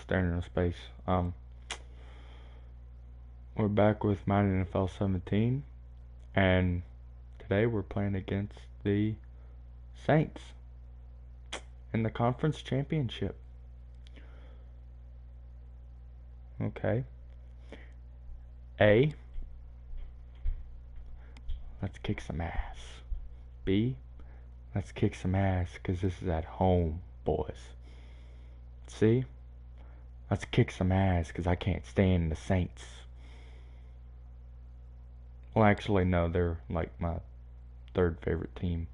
staring into space. We're back with Madden NFL 17, and today we're playing against the Saints in the conference championship. Okay. A, let's kick some ass. B, let's kick some ass because this is at home, boys. C, let's kick some ass because I can't stand the Saints. Well, actually, no, they're like my third favorite team.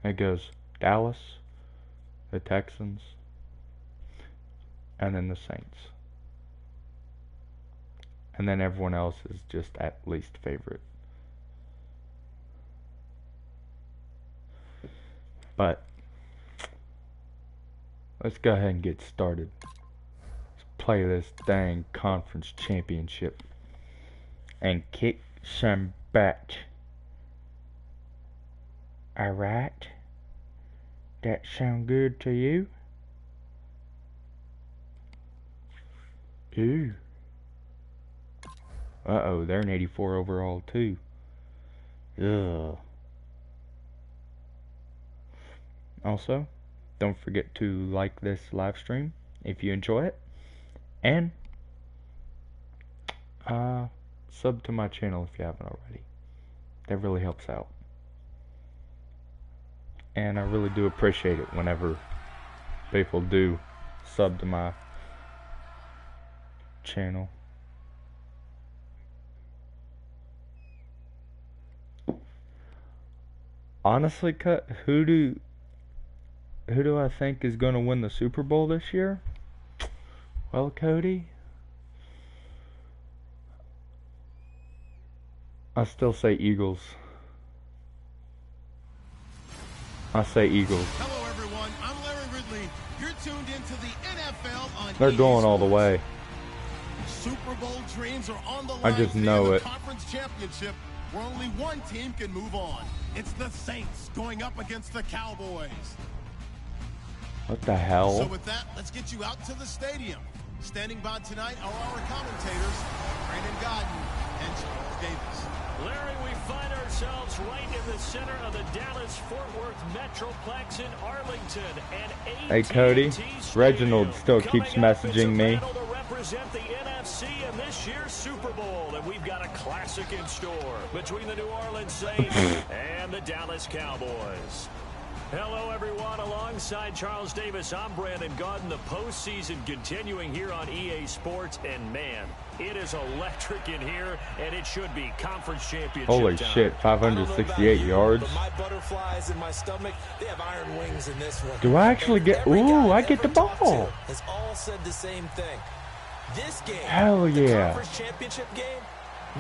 It goes Dallas, the Texans, and then the Saints. And then everyone else is just at least favorite. But let's go ahead and get started. Let's play this dang conference championship and kick some butt. Alright? That sound good to you? Ooh. Uh-oh, they're an 84 overall too. Ugh. Also, don't forget to like this live stream if you enjoy it. And sub to my channel if you haven't already. That really helps out. And I really do appreciate it whenever people do sub to my channel. Honestly, who do I think is going to win the Super Bowl this year? Well, Cody, I still say Eagles. I say Eagles. Hello everyone, I'm Larry Ridley. You're tuned into the NFL on They're going all the way. Super Bowl dreams are on the line. I just know it. Conference championship where only one team can move on. It's the Saints going up against the Cowboys. What the hell? So with that, let's get you out to the stadium. Standing by tonight are our commentators, Brandon Godden and Charles Davis. Larry, we find ourselves right in the center of the Dallas-Fort Worth Metroplex in Arlington. And hey Cody, Reginald still keeps messaging me. To represent the NFC in this year's Super Bowl, and we've got a classic in store between the New Orleans Saints and the Dallas Cowboys. Hello, everyone. Alongside Charles Davis, I'm Brandon Godden. The postseason continuing here on EA Sports, and man, it is electric in here, and it should be conference championship Holy time. shit, 568 yards. But my butterflies in my stomach, they have iron wings in this one. Do I actually get? Ooh, I get the ball. Has all said the same thing. This game, hell yeah, the conference championship game,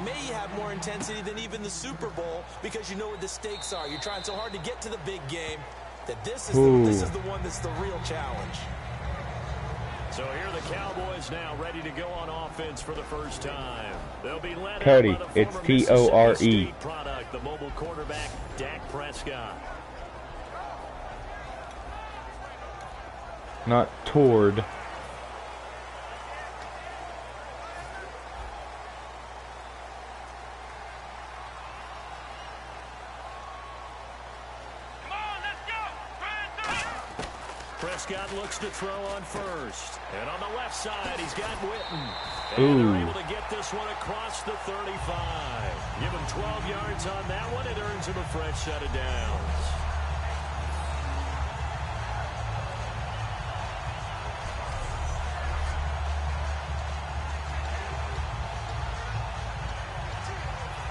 may have more intensity than even the Super Bowl because you know what the stakes are. You're trying so hard to get to the big game that this is the one that's the real challenge. So here are the Cowboys now ready to go on offense for the first time. They'll be led Cody, by the it's former T-O-R-E. Mississippi State product, the mobile quarterback, Dak Prescott. Not Tord. Prescott looks to throw on first. And on the left side, he's got Witten. Ooh. And they're able to get this one across the 35. Give him 12 yards on that one. It earns him a fresh set of downs.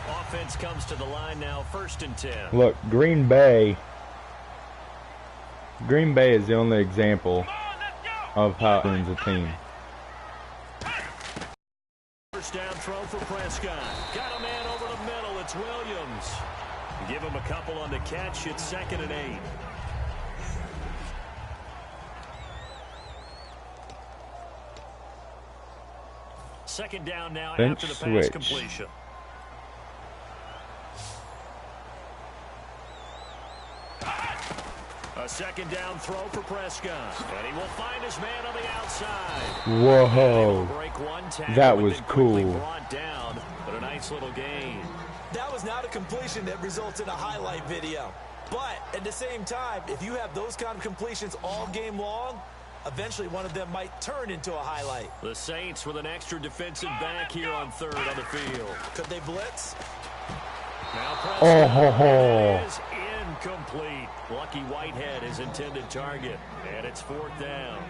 Offense comes to the line now, 1st and 10. Look, Green Bay is the only example of how it wins a team. First down throw for Prescott. Got a man over the middle. It's Williams. Give him a couple on the catch. It's 2nd and 8. Second down now Bench after the switch. pass completion. A second down throw for Prescott. And he will find his man on the outside. Whoa. That was cool. Brought down, but a nice little gain. That was not a completion that results in a highlight video. But at the same time, if you have those kind of completions all game long, eventually one of them might turn into a highlight. The Saints with an extra defensive back here on third on the field. Could they blitz? Now Prescott is incomplete. Lucky Whitehead, his intended target. And it's fourth down.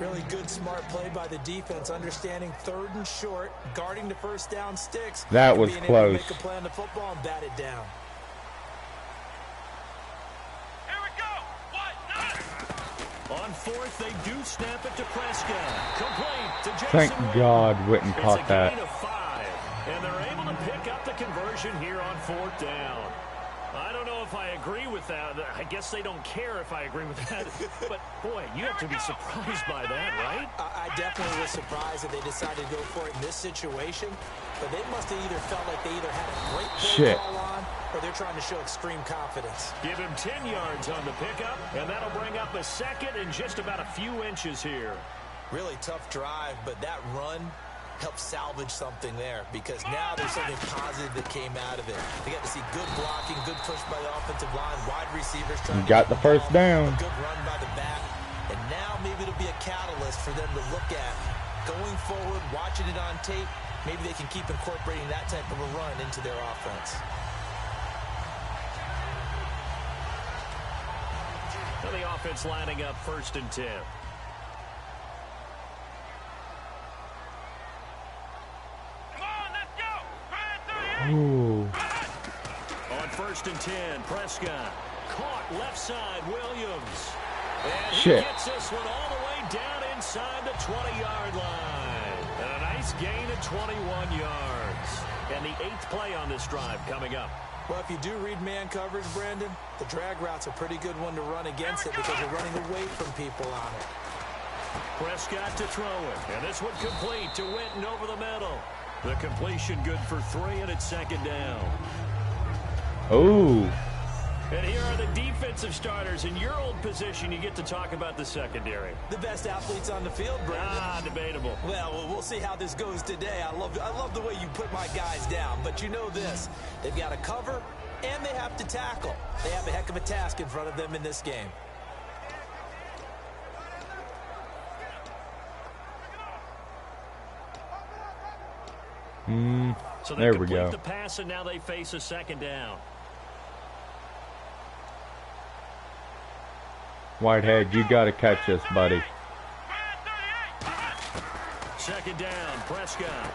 Really good, smart play by the defense, understanding third and short, guarding the first down sticks. That was close. close. Make a play on the football and bat it down. On fourth, they do snap it to Prescott. Complete to Jason Thank God Witten It's caught a that. gain of 5, and they're able to pick up the conversion here on fourth down. I don't know if I agree with that. I guess they don't care if I agree with that. But, boy, you have to be surprised by that, right? I definitely was surprised that they decided to go for it in this situation. But they must have either felt like they either had a great play call on, or they're trying to show extreme confidence. Give him 10 yards on the pickup, and that'll bring up a second in just about a few inches here. Really tough drive, but that run helped salvage something there, because now there's something positive that came out of it. They got to see good blocking, good push by the offensive line, wide receivers trying to Got the first down. a good run by the back, and now maybe it'll be a catalyst for them to look at going forward, watching it on tape. Maybe they can keep incorporating that type of a run into their offense. So the offense lining up first and 10. Ooh. On first and 10, Prescott caught left side, Williams. And Shit. he gets this one all the way down inside the 20-yard line. And a nice gain of 21 yards. And the 8th play on this drive coming up. Well, if you do read man coverage, Brandon, the drag route's a pretty good one to run against it because you're running away from people on it. Prescott to throw it. And this one complete to Witten over the middle. The completion good for 3, and it's second down. Ooh. And here are the defensive starters. In your old position, you get to talk about the secondary. The best athletes on the field, Brandon. Debatable. Well, we'll see how this goes today. I love the way you put my guys down. But you know this. They've got to cover, and they have to tackle. They have a heck of a task in front of them in this game. So they There we complete go. the pass, and now they face a second down. Whitehead, you got to catch this, buddy. Second down, Prescott.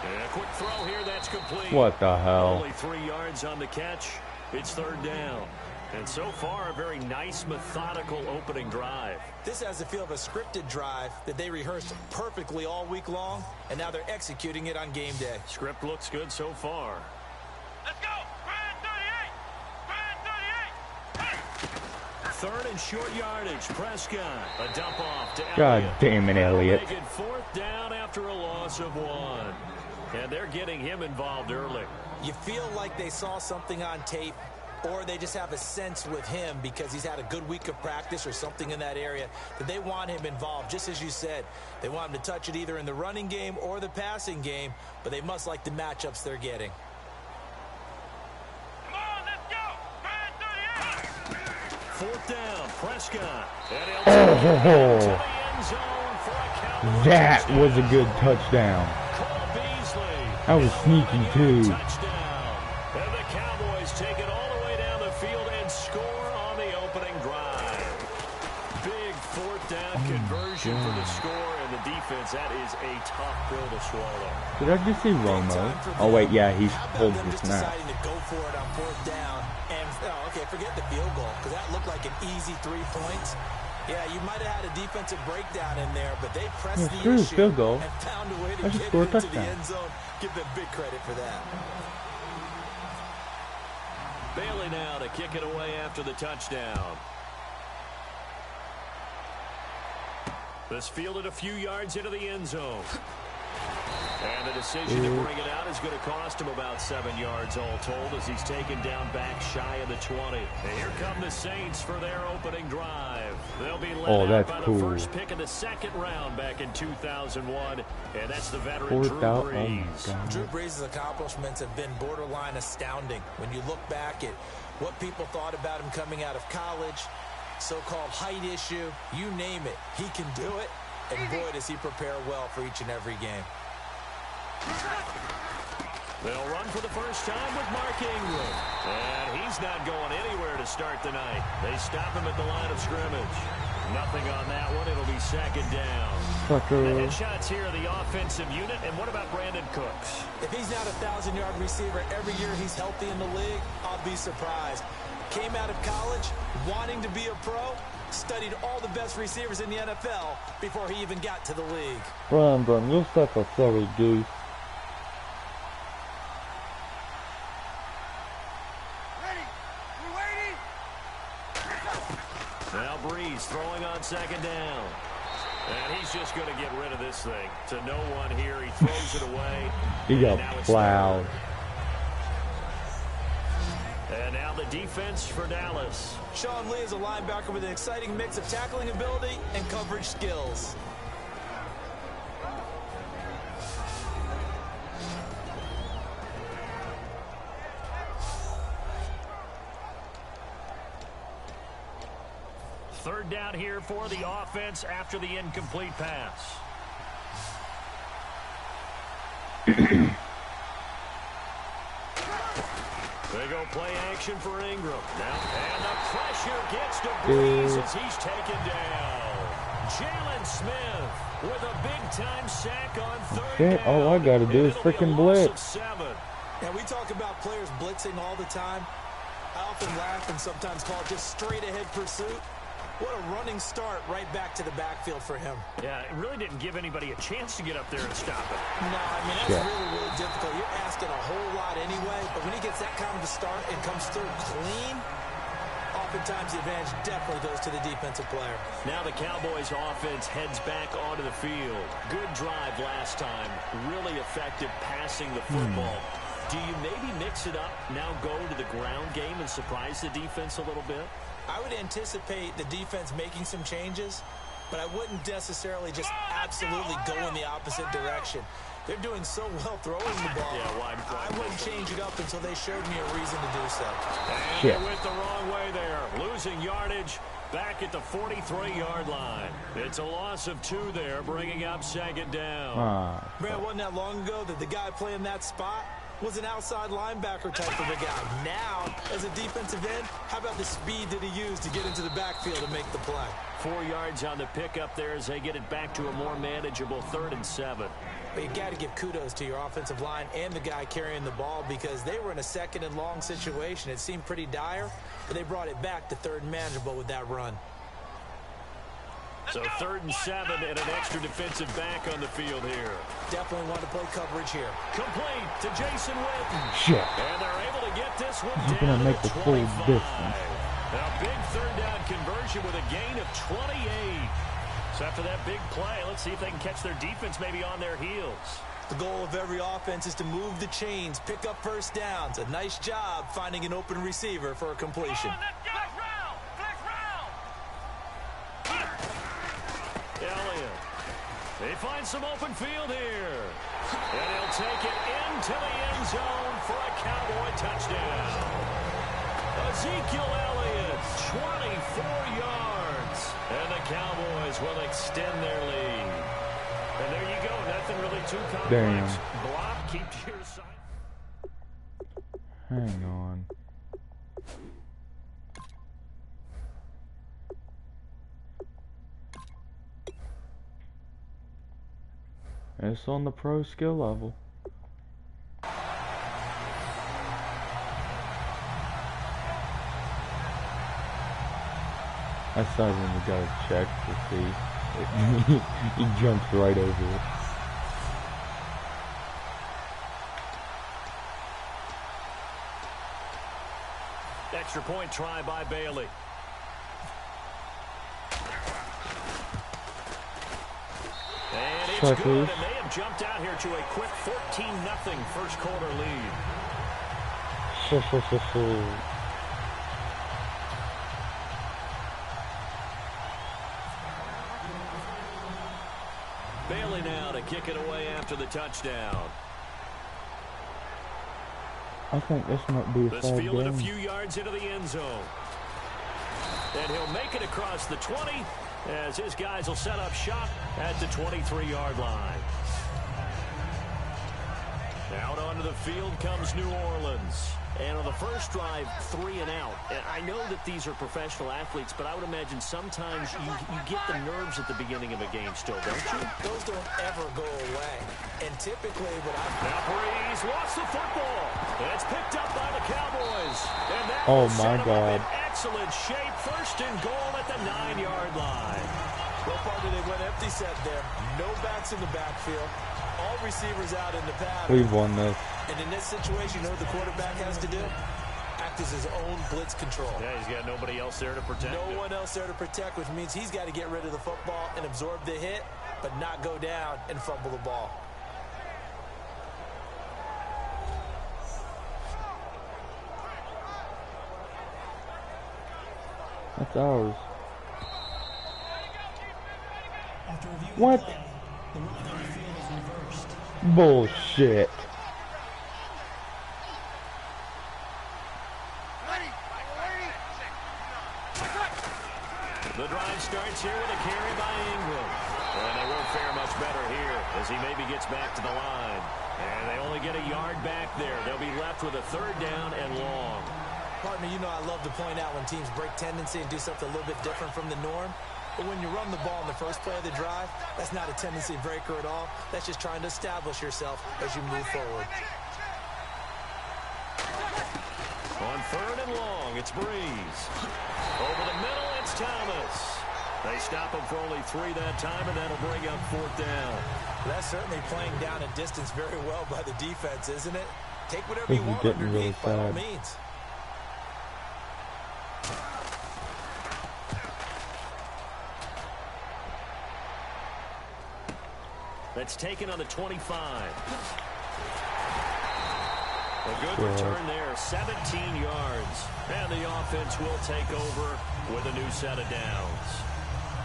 And a quick throw here, that's complete. What the hell? Only 3 yards on the catch. It's third down. And so far, a very nice, methodical opening drive. This has the feel of a scripted drive that they rehearsed perfectly all week long, and now they're executing it on game day. Script looks good so far. Let's go! Brand 38! Third and short yardage, Prescott. A dump off to God Elliott. damn it, Elliott. Make it fourth down after a loss of 1. And they're getting him involved early. You feel like they saw something on tape, or they just have a sense with him because he's had a good week of practice or something in that area that they want him involved. Just as you said, they want him to touch it either in the running game or the passing game, but they must like the matchups they're getting. Come on, let's go! Brand 38! Fourth down, Prescott. And he'll take it back to the end zone for a Cowboys That touchdown. was a good touchdown. Cole Beasley. That was sneaky, too. Touchdown. And the Cowboys take it all the way down the field and score on the opening drive. Big fourth down conversion for the score, and the defense, that is a tough pill to swallow. Did I just see Romo? Oh, wait, yeah, he's holding them the just snap. deciding to go for it on fourth down. And, okay, forget the field goal, because that looked like an easy 3 points. Yeah, you might have had a defensive breakdown in there, but they pressed the screw the issue field goal. and found a way to I just get scored it a into the touchdown. end zone. Give them big credit for that. Bailey now to kick it away after the touchdown. This fielded a few yards into the end zone. And the decision to bring it out is going to cost him about 7 yards all told as he's taken down back shy of the 20. And here come the Saints for their opening drive. They'll be led out by the first pick of the second round back in 2001. And that's the veteran Drew Brees. Drew Brees' accomplishments have been borderline astounding. When you look back at what people thought about him coming out of college, so-called height issue, you name it, he can do it. And boy, does he prepare well for each and every game. They'll run for the first time with Mark Ingram. And he's not going anywhere to start the night. They stop him at the line of scrimmage. Nothing on that one. It'll be second down. The headshots here are the offensive unit. And what about Brandon Cooks? If he's not a 1,000-yard receiver every year he's healthy in the league, I'll be surprised. Came out of college wanting to be a pro, studied all the best receivers in the NFL before he even got to the league. Brandon, you're such a silly goose. Now Brees throwing on second down. And he's just going to get rid of this thing. To no one here. He throws it away. He got plowed. And now the defense for Dallas. Sean Lee is a linebacker with an exciting mix of tackling ability and coverage skills. Third down here for the offense after the incomplete pass. They go play action for Ingram. Now, and the pressure gets to Brees as he's taken down. Jalen Smith with a big-time sack on third down. All I got to do is freaking blitz. And we talk about players blitzing all the time. I often laugh and sometimes call it just straight-ahead pursuit. What a running start right back to the backfield for him. Yeah, it really didn't give anybody a chance to get up there and stop it. No, I mean, that's really difficult. You're asking a whole lot anyway, but when he gets that kind of a start and comes through clean, oftentimes the advantage definitely goes to the defensive player. Now the Cowboys offense heads back onto the field. Good drive last time. Really effective passing the football. Do you maybe mix it up, now go to the ground game and surprise the defense a little bit? I would anticipate the defense making some changes, but I wouldn't necessarily just absolutely go in the opposite direction. They're doing so well throwing the ball. I wouldn't change it up until they showed me a reason to do so. And they went the wrong way there. Losing yardage back at the 43-yard line. It's a loss of 2 there, bringing up second down. Man, wasn't that long ago that the guy playing that spot was an outside linebacker type of a guy. Now, as a defensive end, how about the speed that he used to get into the backfield and make the play? 4 yards on the pickup there as they get it back to a more manageable 3rd and 7. But you got to give kudos to your offensive line and the guy carrying the ball because they were in a 2nd and long situation. It seemed pretty dire, but they brought it back to 3rd and manageable with that run. So 3rd and 7 and an extra defensive back on the field here. Definitely want to play coverage here. Complete to Jason Witten. And they're able to get this one He's down gonna make to the 25. full distance. A big 3rd down conversion with a gain of 28. So after that big play, let's see if they can catch their defense maybe on their heels. The goal of every offense is to move the chains, pick up first downs. A nice job finding an open receiver for a completion. Elliott. They find some open field here. And he'll take it into the end zone for a Cowboy touchdown. Ezekiel Elliott, 24 yards. And the Cowboys will extend their lead. And there you go. Nothing really too complex. Block, keep to your side. Hang on. It's on the pro skill level. That's not even we gotta check to see. He jumps right over it. Extra point try by Bailey. And it's good, and they have have jumped out here to a quick 14-0 first quarter lead. Bailey now to kick it away after the touchdown. I think this might be a This sad fielded a game. few yards into the end zone. And he'll make it across the 20 as his guys will set up shop at the 23-yard line. Out onto the field comes New Orleans. And on the first drive, 3 and out. And I know that these are professional athletes, but I would imagine sometimes you get the nerves at the beginning of a game still, don't you? Those don't ever go away. And typically what Now Breeze lost the football. And it's picked up by the Cowboys. And that Oh, will my set them up God. in excellent shape. First and goal at the 9-yard line. well, partner, they went empty set there. No backs in the backfield. All receivers out in the pattern. We've won this. And in this situation, you know what the quarterback has to do? Act as his own blitz control. Yeah, he's got nobody else there to protect him. No one else there to protect, which means he's got to get rid of the football and absorb the hit, but not go down and fumble the ball. That's ours. What? Bullshit. The drive starts here with a carry by Ingram. And they won't fare much better here as he maybe gets back to the line. And they only get a yard back there. They'll be left with a 3rd down and long. Partner, you know I love to point out when teams break tendency and do something a little bit different from the norm. But when you run the ball in the first play of the drive, that's not a tendency breaker at all. That's just trying to establish yourself as you move forward. On 3rd and long, it's Breeze. Over the middle, it's Thomas. They stop him for only 3 that time, and that'll bring up 4th down. That's certainly playing down a distance very well by the defense, isn't it? Take whatever This you is want getting really underneath by all sad. means. That's taken on the 25. A good Sure. return there, 17 yards. And the offense will take over with a new set of downs.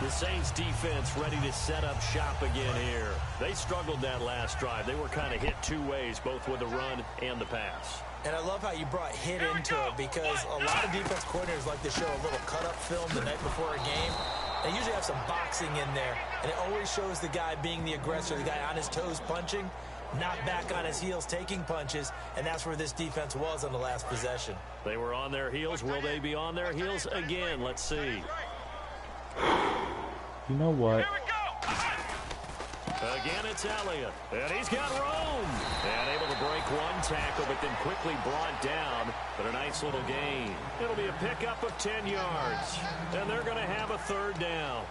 The Saints defense ready to set up shop again here. They struggled that last drive. They were kind of hit 2 ways, both with the run and the pass. And I love how you brought hit into it because a lot of defense coordinators like to show a little cut-up film the night before a game. They usually have some boxing in there, and it always shows the guy being the aggressor, the guy on his toes punching, not back on his heels taking punches, and that's where this defense was on the last possession. They were on their heels. Will they be on their heels again? Let's see. You know what? Again, it's Elliott. And he's got room. And able to break 1 tackle, but then quickly brought down. But a nice little gain. It'll be a pickup of 10 yards. And they're going to have a 3rd down.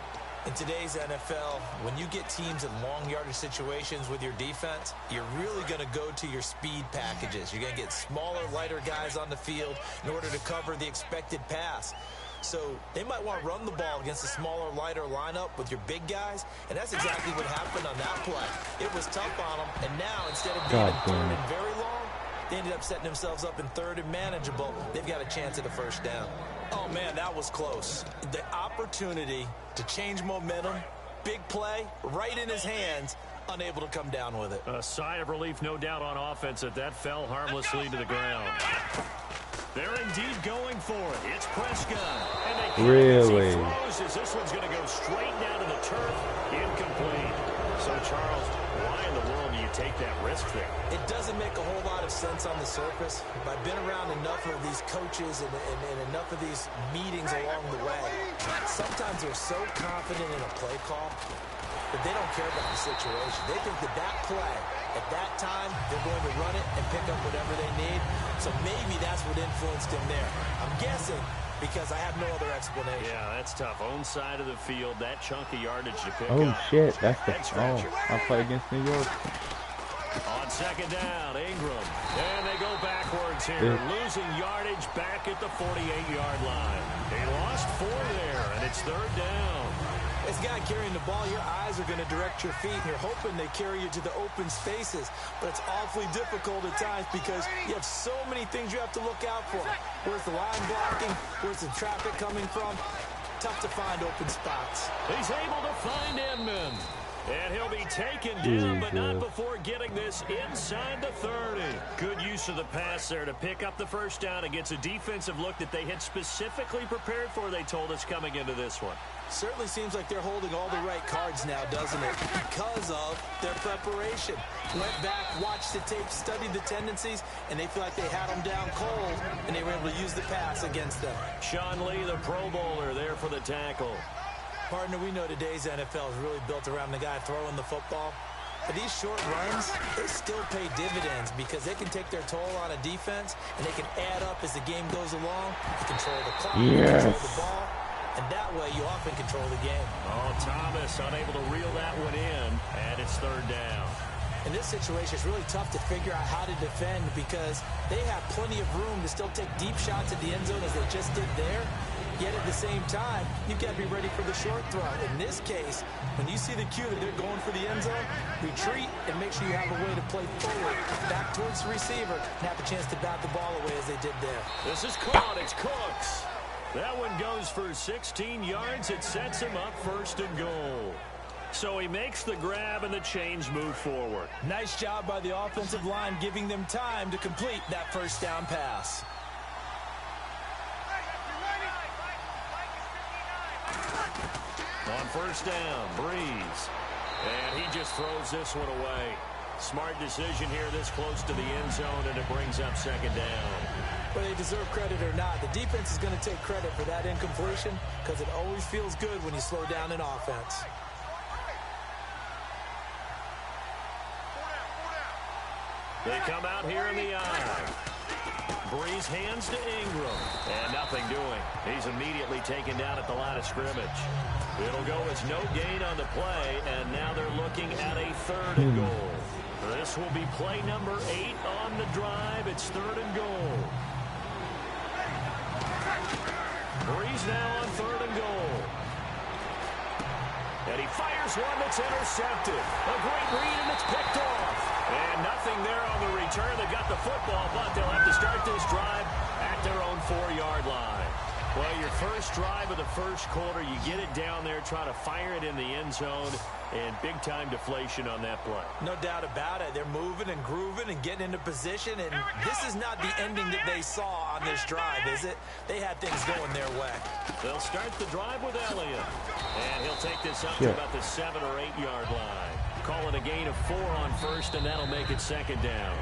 In today's NFL, when you get teams in long yardage situations with your defense, you're really going to go to your speed packages. You're going to get smaller, lighter guys on the field in order to cover the expected pass. So they might want to run the ball against a smaller, lighter lineup with your big guys, and that's exactly what happened on that play. It was tough on them, and now instead of being in 3rd and very long, they ended up setting themselves up in 3rd and manageable. They've got a chance at a 1st down. Oh, man, that was close. The opportunity to change momentum, big play, right in his hands, unable to come down with it. A sigh of relief, no doubt, on offense that fell harmlessly to the ground. They're indeed going for it. It's Prescott. And they Really? throws as this one's going to go straight down to the turf. Incomplete. So, Charles, why in the world do you take that risk there? It doesn't make a whole lot of sense on the surface. But I've been around enough of these coaches and enough of these meetings along the way. Sometimes they're so confident in a play call that they don't care about the situation. They think that play, at that time, they're going to run it and pick up whatever they need. So maybe that's what influenced him there. I'm guessing because I have no other explanation. Yeah, that's tough. Own side of the field, that chunk of yardage to pick Oh up. shit, that's the I play against New York. On 2nd down, Ingram. And they go backwards here, losing yardage back at the 48-yard line. They lost 4 there, and it's 3rd down. As a guy carrying the ball, your eyes are going to direct your feet, and you're hoping they carry you to the open spaces. But it's awfully difficult at times because you have so many things you have to look out for. Where's the line blocking? Where's the traffic coming from? Tough to find open spots. He's able to find Inman. And he'll be taken down, but not before getting this inside the 30. Good use of the pass there to pick up the first down against a defensive look that they had specifically prepared for, they told us, coming into this one. Certainly seems like they're holding all the right cards now, doesn't it? Because of their preparation. Went back, watched the tape, studied the tendencies, and they feel like they had them down cold, and they were able to use the pass against them. Sean Lee, the Pro Bowler, there for the tackle. Partner, we know today's NFL is really built around the guy throwing the football. But these short runs, they still pay dividends because they can take their toll on a defense, and they can add up as the game goes along. You control the clock, you control the ball, and that way you often control the game. Oh, Thomas unable to reel that one in, and it's third down. In this situation, it's really tough to figure out how to defend because they have plenty of room to still take deep shots at the end zone as they just did there. Yet at the same time, you've got to be ready for the short throw. In this case, when you see the cue that they're going for the end zone, retreat and make sure you have a way to play forward, back towards the receiver, and have a chance to bat the ball away as they did there. This is caught. It's Cooks. That one goes for 16 yards. It sets him up first and goal. So he makes the grab and the chains move forward. Nice job by the offensive line giving them time to complete that first down pass. On first down, Breeze. And he just throws this one away. Smart decision here this close to the end zone, and it brings up second down. Whether they deserve credit or not, the defense is going to take credit for that incompletion because it always feels good when you slow down an offense. They come out here in the eye. Breeze hands to Ingram, and nothing doing. He's immediately taken down at the line of scrimmage. It'll go as no gain on the play, and now they're looking at a third and goal. This will be play number 8 on the drive. It's third and goal. Breeze now on third and goal. And he fires one that's intercepted. A great read, and it's picked off. And nothing there on the return. They got the football, but they'll have to start this drive at their own 4-yard line. Well, your first drive of the first quarter, you get it down there, try to fire it in the end zone, and big-time deflation on that play. No doubt about it. They're moving and grooving and getting into position, and this is not the ending that they saw on this drive, is it? They had things going their way. They'll start the drive with Elliott, and he'll take this up to about the 7- or 8-yard line. Call it a gain of 4 on first, and that'll make it second down.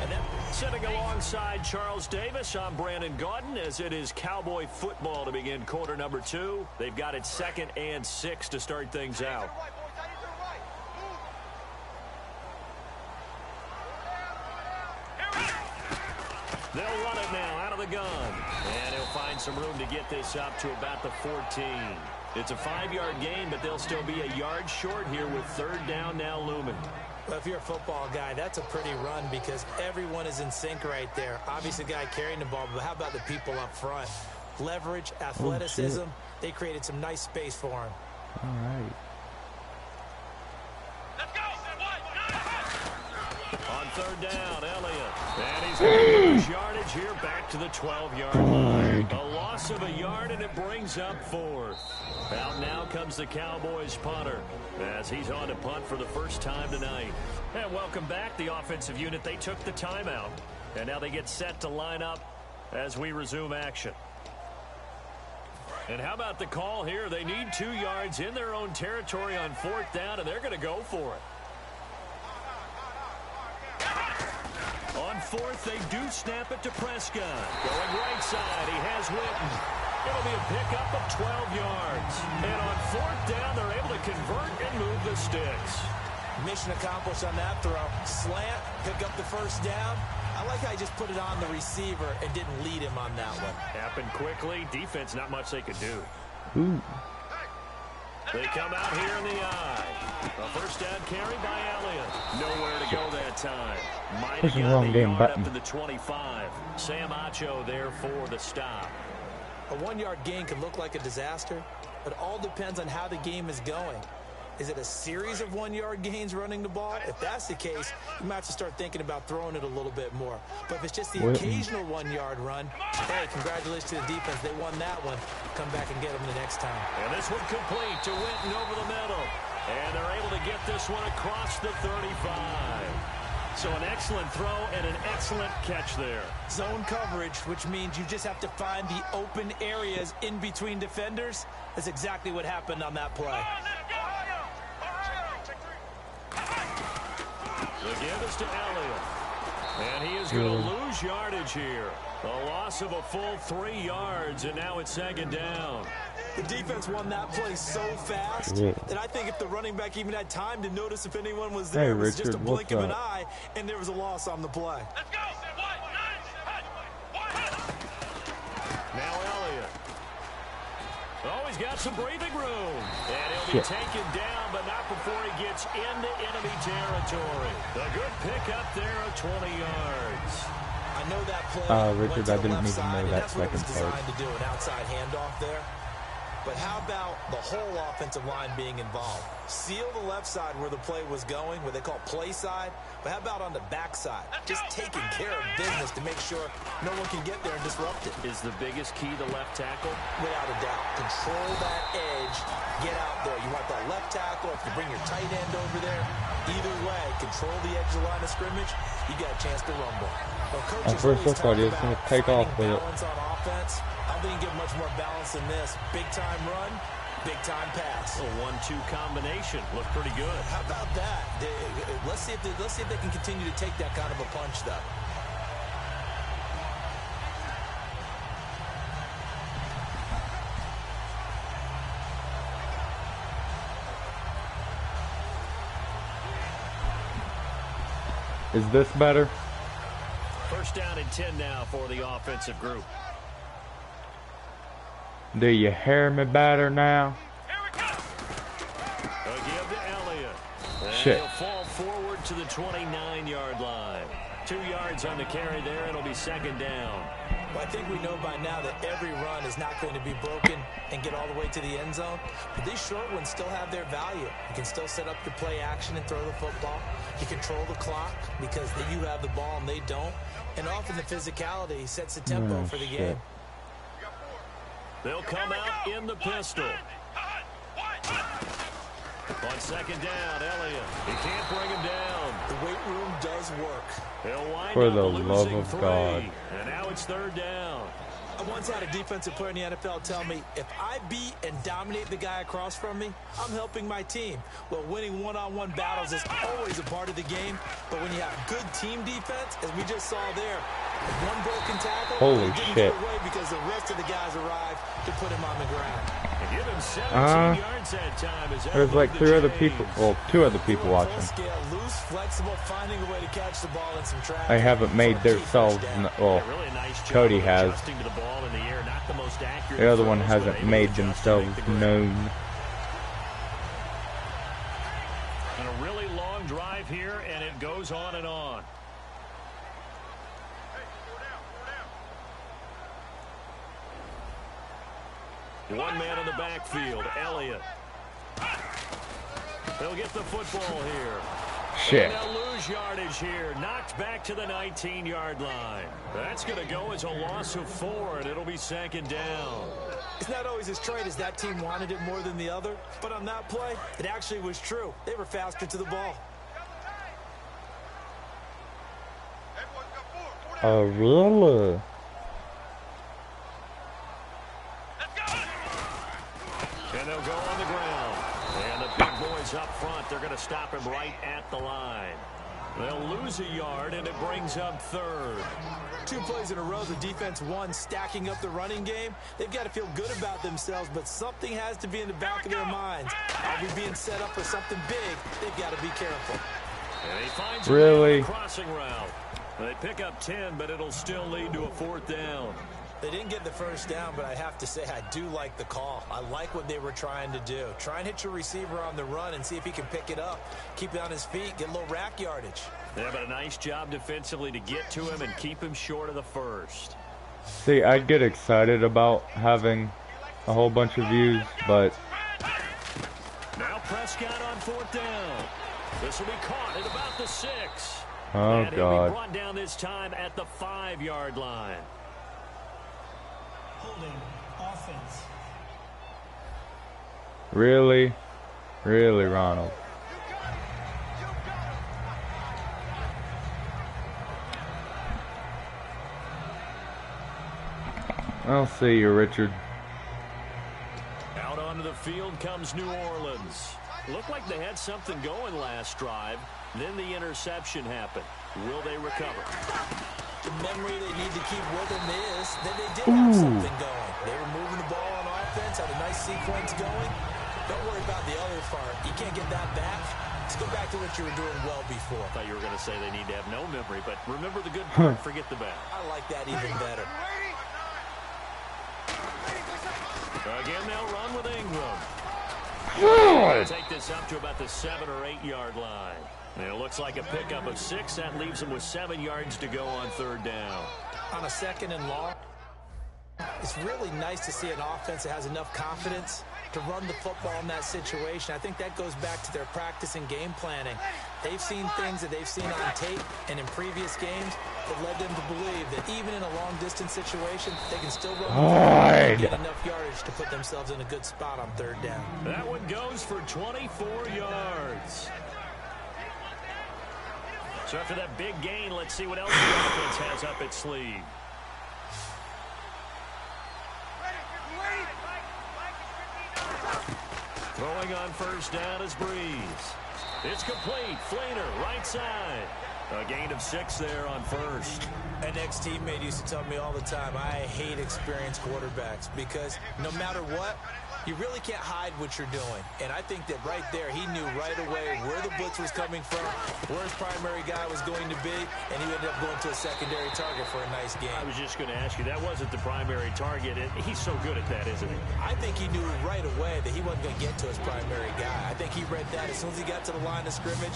And then sitting alongside Charles Davis, I'm Brandon Gaudin, as it is Cowboy football to begin quarter number 2. They've got it 2nd and 6 to start things out. They'll run it now out of the gun. And he'll find some room to get this up to about the 14. It's a 5-yard gain, but they'll still be a yard short here with third down now looming. Well, if you're a football guy, that's a pretty run because everyone is in sync right there. Obviously, the guy carrying the ball, but how about the people up front? Leverage, athleticism. They created some nice space for him. All right. Let's go. On third down, Elliott. And he's going to lose yardage here back to the 12-yard line. A loss of a yard, and it brings up 4th. Out now comes the Cowboys punter as he's on to punt for the first time tonight. And welcome back, the offensive unit. They took the timeout, and now they get set to line up as we resume action. And how about the call here? They need 2 yards in their own territory on 4th down, and they're going to go for it. On 4th, they do snap it to Prescott. Going right side, he has Witten. It'll be a pickup of 12 yards. And on 4th down, they're able to convert and move the sticks. Mission accomplished on that throw. Slant, pick up the first down. I like how he just put it on the receiver and didn't lead him on that one. Happened quickly. Defense, not much they could do. Ooh. They come out here in the eye. A first down carry by Elliott. Nowhere to go that time. Might have got the yard up to the 25. Sam Acho there for the stop. A 1-yard gain can look like a disaster, but it all depends on how the game is going. Is it a series of 1-yard gains running the ball? If that's the case, you might have to start thinking about throwing it a little bit more. But if it's just the occasional 1-yard run, hey, congratulations to the defense. They won that one. Come back and get them the next time. And this one complete to Winton over the middle. And they're able to get this one across the 35. So an excellent throw and an excellent catch there. Zone coverage, which means you just have to find the open areas in between defenders. That's exactly what happened on that play. The give is to Elliott. And he is going to lose yardage here. A loss of a full 3 yards, and now it's second down. The defense won that play so fast that I think if the running back even had time to notice if anyone was there, it was just a blink of an eye, and there was a loss on the play. Let's go. Now Elliott. Oh, he's got some breathing room. And he'll be taken down, but not before he gets into enemy territory. A good pickup there of 20 yards. I know that play Richard, I didn't even know that second part. Designed to do an outside handoff there. But how about the whole offensive line being involved? Seal the left side where the play was going, what they call play side. But how about on the back side? Just taking care of business to make sure no one can get there and disrupt it. Is the biggest key the left tackle? Without a doubt. Control that edge. Get out there. You want that left tackle. If you bring your tight end over there, either way, control the edge of the line of scrimmage, you got a chance to rumble. Well, at first I thought he was going to take off with it. On offense. I don't think you get much more balance than this. Big time run, big time pass. A 1-2 combination looked pretty good. How about that? Let's see if they can continue to take that kind of a punch, though. Is this better? First down and 10 now for the offensive group. Do you hear me better now? A give to Elliott. And Shit. he'll fall forward to the 29-yard line. 2 yards on the carry there. It'll be second down. Well, I think we know by now that every run is not going to be broken and get all the way to the end zone. But these short ones still have their value. You can still set up your play action and throw the football. You control the clock because you have the ball and they don't. And often the physicality sets the tempo for the game. They'll come out in the pistol. On second down, Elliott. He can't bring him down. The weight room does work. He'll wind For up the losing love of 3. God. And now it's third down. I once had a defensive player in the NFL tell me, if I beat and dominate the guy across from me, I'm helping my team. Well, winning one-on-one battles is always a part of the game, but when you have good team defense, as we just saw there, one broken tackle, holy didn't shit. get away because the rest of the guys arrived to put him on the ground. And give him 17 yards that time. There's like 3 other people, well, 2 other people watching. Scale, loose, flexible, finding a way to catch the ball in some traffic. I haven't made themselves, well, Really nice job Cody has. adjusting to the ball in the air. Not the most accurate The other one throws, but hasn't able to made adjust to themselves make the grab. known. And a really long drive here, and it goes on and on. One man in the backfield, Elliott. They'll get the football here. Shit. And they'll lose yardage here. Knocked back to the 19-yard line. That's going to go as a loss of 4, and it'll be second down. It's not always as straight as that team wanted it more than the other, but on that play, it actually was true. They were faster to the ball. Oh, really? And they'll go on the ground. And the big boys up front, they're going to stop him right at the line. They'll lose a yard, and it brings up third. 2 plays in a row, the defense won, stacking up the running game. They've got to feel good about themselves, but something has to be in the back of their minds. Are we being set up for something big? They've got to be careful. And he finds Really? a crossing route. They pick up 10, but it'll still lead to a 4th down. They didn't get the first down, but I have to say I do like the call. I like what they were trying to do. Try and hit your receiver on the run and see if he can pick it up. Keep it on his feet, get a little rack yardage. Yeah, but a nice job defensively to get to him and keep him short of the first. See, I'd get excited about having a whole bunch of views, but Now Prescott on 4th down. This will be caught at about the 6. oh And he'll be god. brought down this time at the 5-yard line. Holding offense. Really? Really, Ronald? I'll see you, Richard. Out onto the field comes New Orleans. Looked like they had something going last drive. Then the interception happened. Will they recover? The memory they need to keep with them is that they did have something going. They were moving the ball on offense, had a nice sequence going. Don't worry about the other part. You can't get that back. Let's go back to what you were doing well before. I thought you were going to say they need to have no memory, but remember the good part, forget the bad. I like that even better. Again, they'll run with Ingram. Take this up to about the 7 or 8 yard line. And it looks like a pickup of 6. That leaves them with 7 yards to go on 3rd down. On a 2nd and long, it's really nice to see an offense that has enough confidence to run the football in that situation. I think that goes back to their practice and game planning. They've seen things that they've seen on tape and in previous games that led them to believe that even in a long-distance situation, they can still run the football and get enough yardage to put themselves in a good spot on 3rd down. That one goes for 24 yards. So after that big gain, let's see what else the offense has up its sleeve. Throwing on 1st down is Breeze. It's complete. Flainer, right side. A gain of 6 there on 1st. An ex-teammate used to tell me all the time, I hate experienced quarterbacks because no matter what, you really can't hide what you're doing. And I think that right there, he knew right away where the blitz was coming from, where his primary guy was going to be, and he ended up going to a secondary target for a nice game. I was just going to ask you, that wasn't the primary target. He's so good at that, isn't he? I think he knew right away that he wasn't going to get to his primary guy. I think he read that as soon as he got to the line of scrimmage,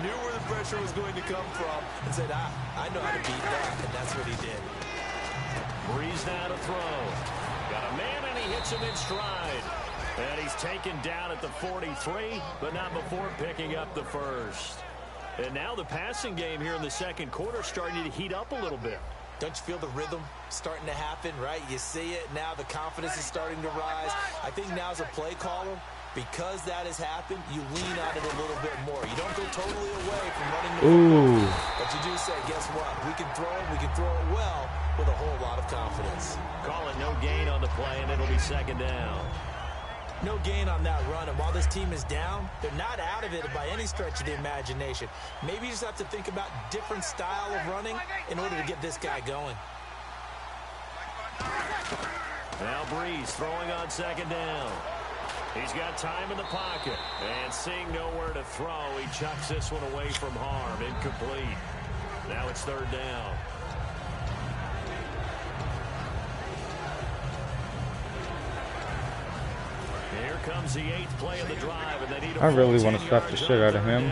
knew where the pressure was going to come from, and said, I know how to beat that, and that's what he did. Breeze now to throw. Got a man, and he hits him in stride. And he's taken down at the 43, but not before picking up the 1st. And now the passing game here in the 2nd quarter starting to heat up a little bit. Don't you feel the rhythm starting to happen, right? You see it now. The confidence is starting to rise. I think now as a play caller, because that has happened, you lean on it a little bit more. You don't go totally away from running the football, but you do say, guess what? We can throw it. We can throw it well with a whole lot of confidence. Call it no gain on the play, and it'll be 2nd down. No gain on that run, and while this team is down, they're not out of it by any stretch of the imagination. Maybe you just have to think about different style of running in order to get this guy going. Now Breeze throwing on 2nd down. He's got time in the pocket, and seeing nowhere to throw, he chucks this one away from harm. Incomplete. Now it's 3rd down. Here comes the 8th play of the drive, and they need a I really want to slap the shit out of him.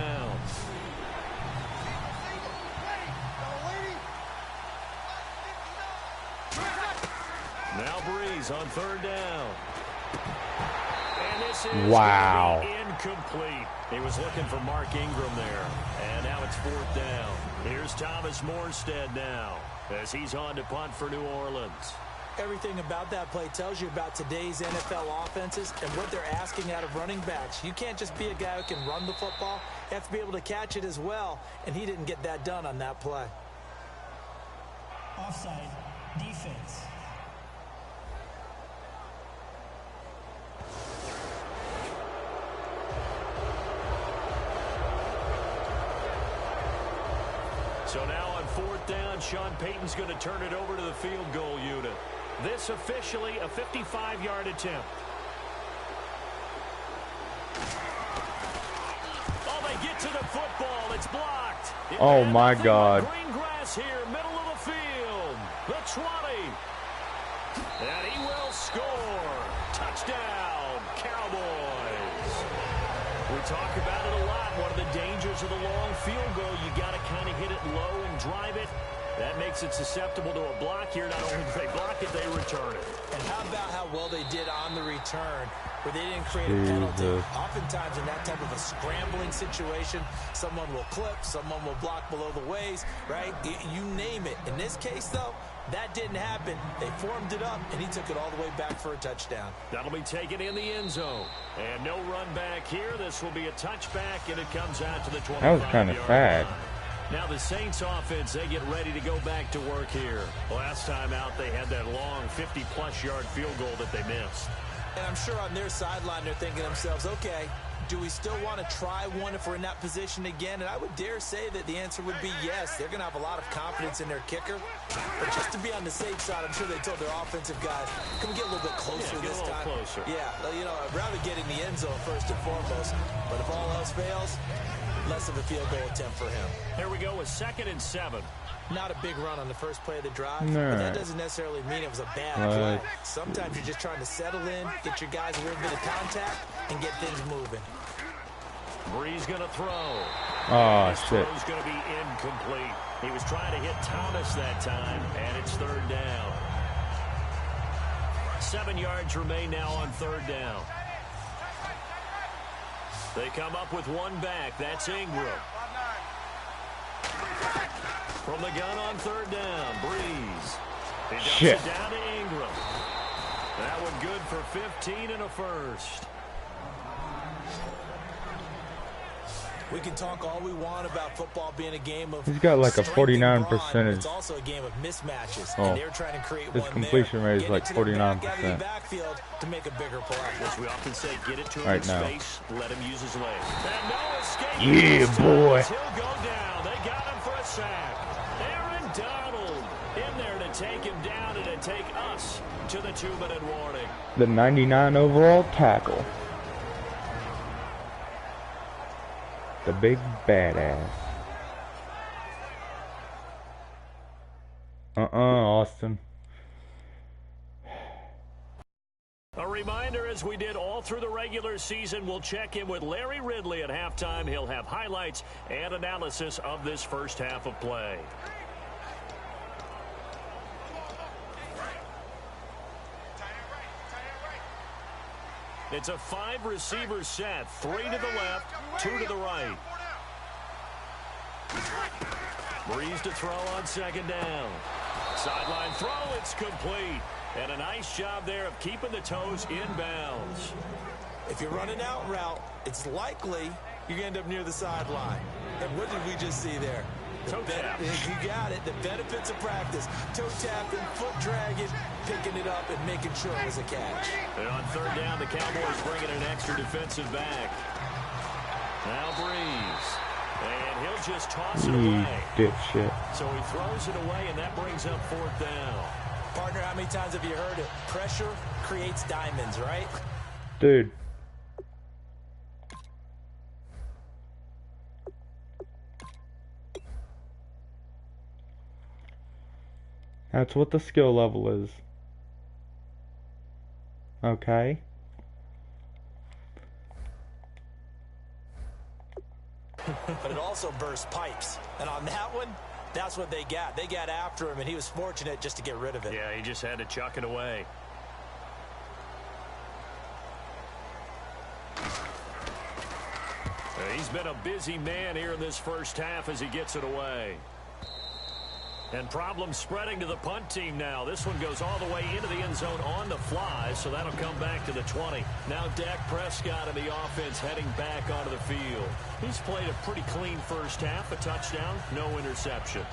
Now Breeze on 3rd down. And this is incomplete. He was looking for Mark Ingram there. And now it's 4th down. Here's Thomas Morstead now as he's on to punt for New Orleans. Everything about that play tells you about today's NFL offenses and what they're asking out of running backs. You can't just be a guy who can run the football. You have to be able to catch it as well, and he didn't get that done on that play. Offside. Defense. So now on 4th down, Sean Payton's going to turn it over to the field goal unit. This officially a 55-yard attempt. Oh, they get to the football. It's blocked. Oh, my God. Green grass here, middle of the field. The 20. And he will score. Touchdown, Cowboys. We talk about it a lot. One of the dangers of the long field goal, you got to kind of hit it low and drive it. That makes it susceptible to a block here. Not only do they block it, they return it. And how about how well they did on the return, where they didn't create a penalty? Oftentimes in that type of a scrambling situation, someone will clip, someone will block below the waist, right? You name it. In this case, though, that didn't happen. They formed it up, and he took it all the way back for a touchdown. That'll be taken in the end zone. And no run back here. This will be a touchback, and it comes out to the 25-yard line. That was kind of sad. Now the Saints offense, they get ready to go back to work here. Last time out, they had that long 50-plus yard field goal that they missed. And I'm sure on their sideline, they're thinking to themselves, okay, do we still want to try one if we're in that position again? And I would dare say that the answer would be yes. They're going to have a lot of confidence in their kicker. But just to be on the safe side, I'm sure they told their offensive guys, can we get a little bit closer this time? Closer. Yeah, you know, I'd rather get in the end zone first and foremost. But if all else fails, less of a field goal attempt for him. Here we go with 2nd and 7. Not a big run on the first play of the drive, no. but that doesn't necessarily mean it was a bad play. Sometimes you're just trying to settle in, get your guys a little bit of contact, and get things moving. Breeze going to throw. Oh, His shit. throw's going to be incomplete. He was trying to hit Thomas that time, and it's 3rd down. 7 yards remain now on 3rd down. They come up with one back. That's Ingram. From the gun on 3rd down, Breeze. He dumps it down to Ingram. That one good for 15 and a first. We can talk all we want about football being a game of He's got like a 49 percentage. It's also a game of mismatches. Oh, and they're trying to create his one completion there. rate is like 49%. The backfield to make a bigger play. As we often say, get it to him Right in now. space, let him use his legs. And no escape. Yeah, boy. He'll go down. They got him for a sack. Aaron Donald in there to take him down and to take us to the 2-minute warning. The 99 overall tackle. The big badass. Austin. A reminder, as we did all through the regular season, we'll check in with Larry Ridley at halftime. He'll have highlights and analysis of this first half of play. It's a 5-receiver set. 3 to the left, 2 to the right. Breeze to throw on 2nd down. Sideline throw, it's complete. And a nice job there of keeping the toes in bounds. If you're running out route, it's likely you're going to end up near the sideline. And what did we just see there? Toe tap. You got it. The benefits of practice. Toe tapping, foot dragging, picking it up, and making sure it was a catch. And on 3rd down, the Cowboys bringing an extra defensive back. Now Breeze. And he'll just toss it away. Dipshit. So he throws it away, and that brings up 4th down. Partner, how many times have you heard it? Pressure creates diamonds, right? Dude. That's what the skill level is. Okay. But it also bursts pipes. And on that one, that's what they got. They got after him, and he was fortunate just to get rid of it. Yeah, he just had to chuck it away. He's been a busy man here in this first half as he gets it away. And problems spreading to the punt team now. This one goes all the way into the end zone on the fly, so that'll come back to the 20. Now Dak Prescott and the offense heading back onto the field. He's played a pretty clean first half, a touchdown, no interceptions.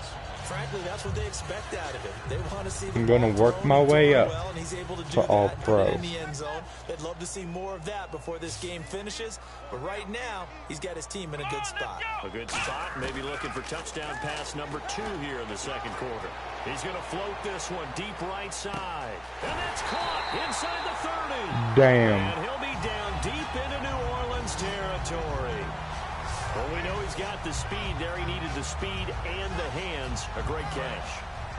Frankly, that's what they expect out of him. They want to see the I'm going to work my way up well, and he's able to do to all that, pro. in the end zone. They'd love to see more of that before this game finishes. But right now, he's got his team in a good spot. A good spot, maybe looking for touchdown pass number 2 here in the second quarter. He's going to float this one deep right side. And that's caught inside the 30. Damn. And he'll be down deep into New Orleans territory. Well, we know he's got the speed there. He needed the speed and the hands. A great catch.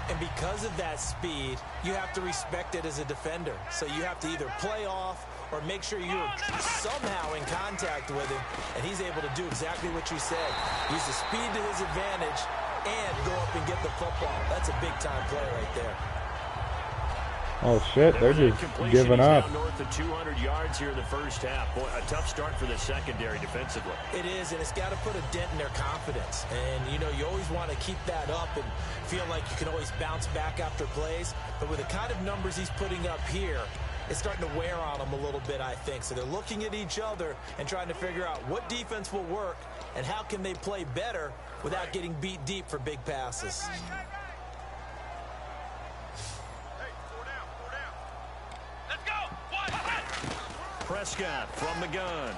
And because of that speed, you have to respect it as a defender. So you have to either play off or make sure you're somehow in contact with him. And he's able to do exactly what you said. Use the speed to his advantage and go up and get the football. That's a big-time play right there. Oh, shit. They're just giving up. North of 200 yards here in the first half. Boy, a tough start for the secondary defensively. It is, and it's got to put a dent in their confidence. And, you know, you always want to keep that up and feel like you can always bounce back after plays. But with the kind of numbers he's putting up here, it's starting to wear on them a little bit, I think. So they're looking at each other and trying to figure out what defense will work and how can they play better without getting beat deep for big passes. Prescott from the gun.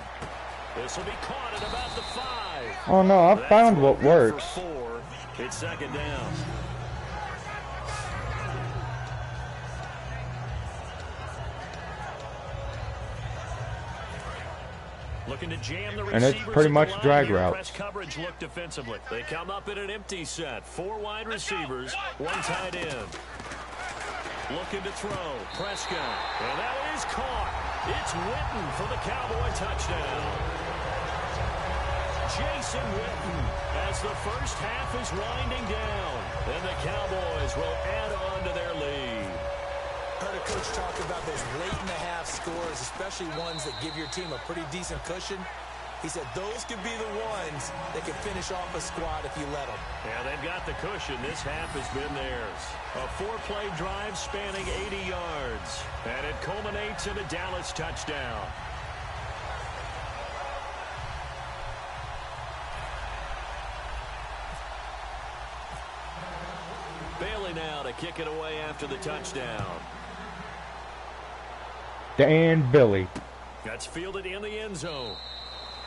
This will be caught at about the 5. Oh, no, I found what works. For 4. It's second down. Looking to jam the receivers. And it's pretty much drag routes. Press coverage look defensively. They come up in an empty set. 4 wide receivers, 1 tight end. Looking to throw. Prescott. And that is caught. It's Witten for the Cowboy touchdown. Jason Witten as the first half is winding down. And the Cowboys will add on to their lead. Heard a coach talk about those late-in-the-half scores, especially ones that give your team a pretty decent cushion. He said those could be the ones that can finish off a squad if you let them. Yeah, they've got the cushion. This half has been theirs. A 4-play drive spanning 80 yards. And it culminates in a Dallas touchdown. Bailey now to kick it away after the touchdown. Dan Billy. That's fielded in the end zone.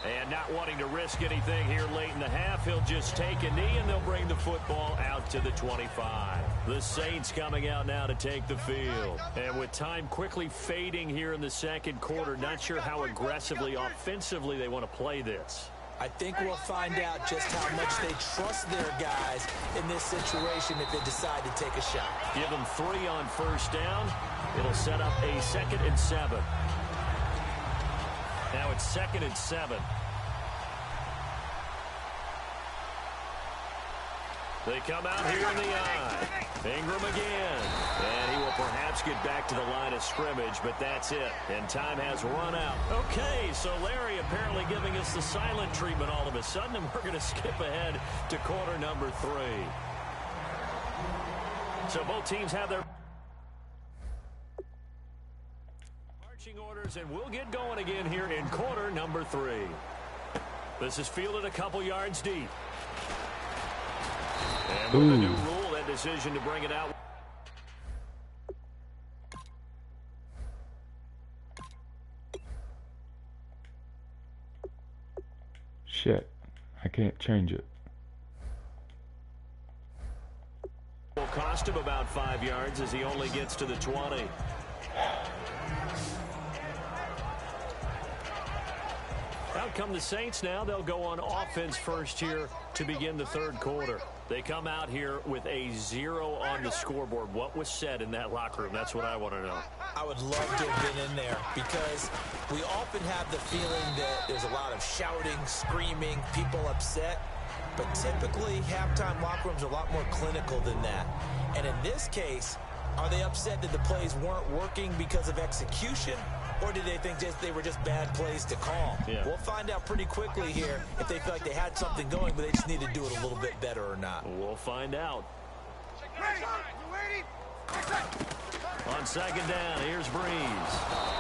And not wanting to risk anything here late in the half, he'll just take a knee and they'll bring the football out to the 25. The Saints coming out now to take the field. And with time quickly fading here in the second quarter, not sure how aggressively, offensively they want to play this. I think we'll find out just how much they trust their guys in this situation if they decide to take a shot. Give them 3 on first down. It'll set up a 2nd and 7. Now it's 2nd and 7. They come out here in the eye. Ingram again. And he will perhaps get back to the line of scrimmage, but that's it. And time has run out. Okay, so Larry apparently giving us the silent treatment all of a sudden, and we're going to skip ahead to quarter number 3. So both teams have their marching orders, and we'll get going again here in quarter number 3. This is fielded a couple yards deep. And with the new rule, that decision to bring it out. Shit, I can't change it. Will cost him about 5 yards as he only gets to the 20. Out come the Saints now. They'll go on offense first here to begin the third quarter. They come out here with a 0 on the scoreboard. What was said in that locker room? That's what I want to know. I would love to have been in there because we often have the feeling that there's a lot of shouting, screaming, people upset. But typically, halftime locker rooms are a lot more clinical than that. And in this case, are they upset that the plays weren't working because of execution? Or did they think they were just bad plays to call? Yeah. We'll find out pretty quickly here if they feel like they had something going, but they just need to do it a little bit better or not. We'll find out. On second down, here's Breeze.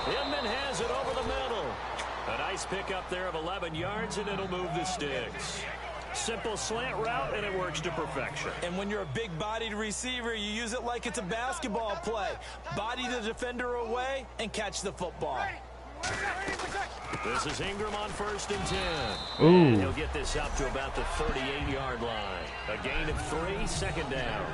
Inman has it over the middle. A nice pickup there of 11 yards, and it'll move the sticks. Simple slant route, and it works to perfection. And when you're a big-bodied receiver, you use it like it's a basketball play. Body the defender away and catch the football. This is Ingram on 1st and 10. Ooh. And he'll get this up to about the 38-yard line. A gain of 3, second down.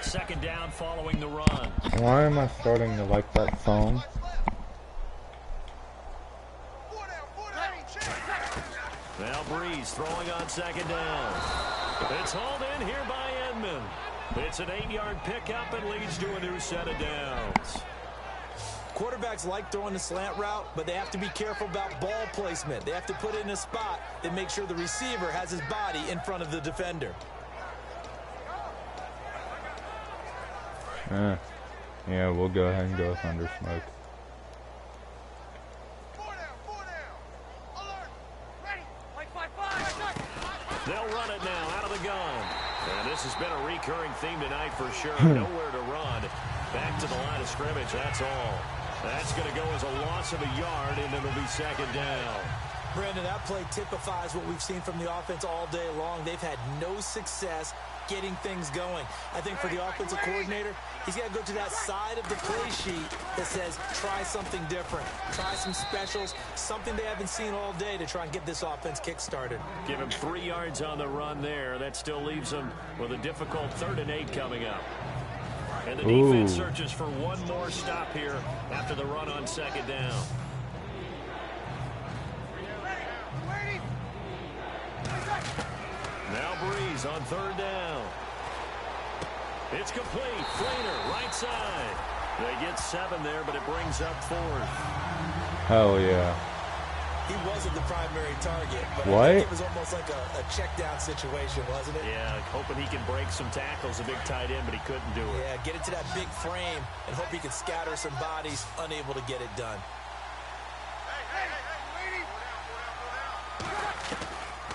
Second down following the run. Why am I starting to like that song? Now Breeze throwing on second down. It's hauled in here by Edmond. It's an 8-yard pickup and leads to a new set of downs. Quarterbacks like throwing the slant route, but they have to be careful about ball placement. They have to put it in a spot that makes sure the receiver has his body in front of the defender. Yeah, we'll go ahead and go Thunder Smoke. They'll run it now out of the gun. And this has been a recurring theme tonight for sure. Nowhere to run. Back to the line of scrimmage, that's all. That's going to go as a loss of a yard, and it'll be second down. Brandon, that play typifies what we've seen from the offense all day long. They've had no success getting things going. I think for the offensive coordinator, he's got to go to that side of the play sheet that says, try something different. Try some specials, something they haven't seen all day to try and get this offense kick-started. Give him 3 yards on the run there. That still leaves him with a difficult 3rd and 8 coming up. And the defense searches for one more stop here after the run on second down. Now Breeze on 3rd down. It's complete. Flainer, right side. They get 7 there, but it brings up 4th. Hell yeah. He wasn't the primary target, but what? I think it was almost like a check down situation, wasn't it? Yeah, hoping he can break some tackles, a big tight end, but he couldn't do it. Yeah, get it to that big frame and hope he can scatter some bodies, unable to get it done.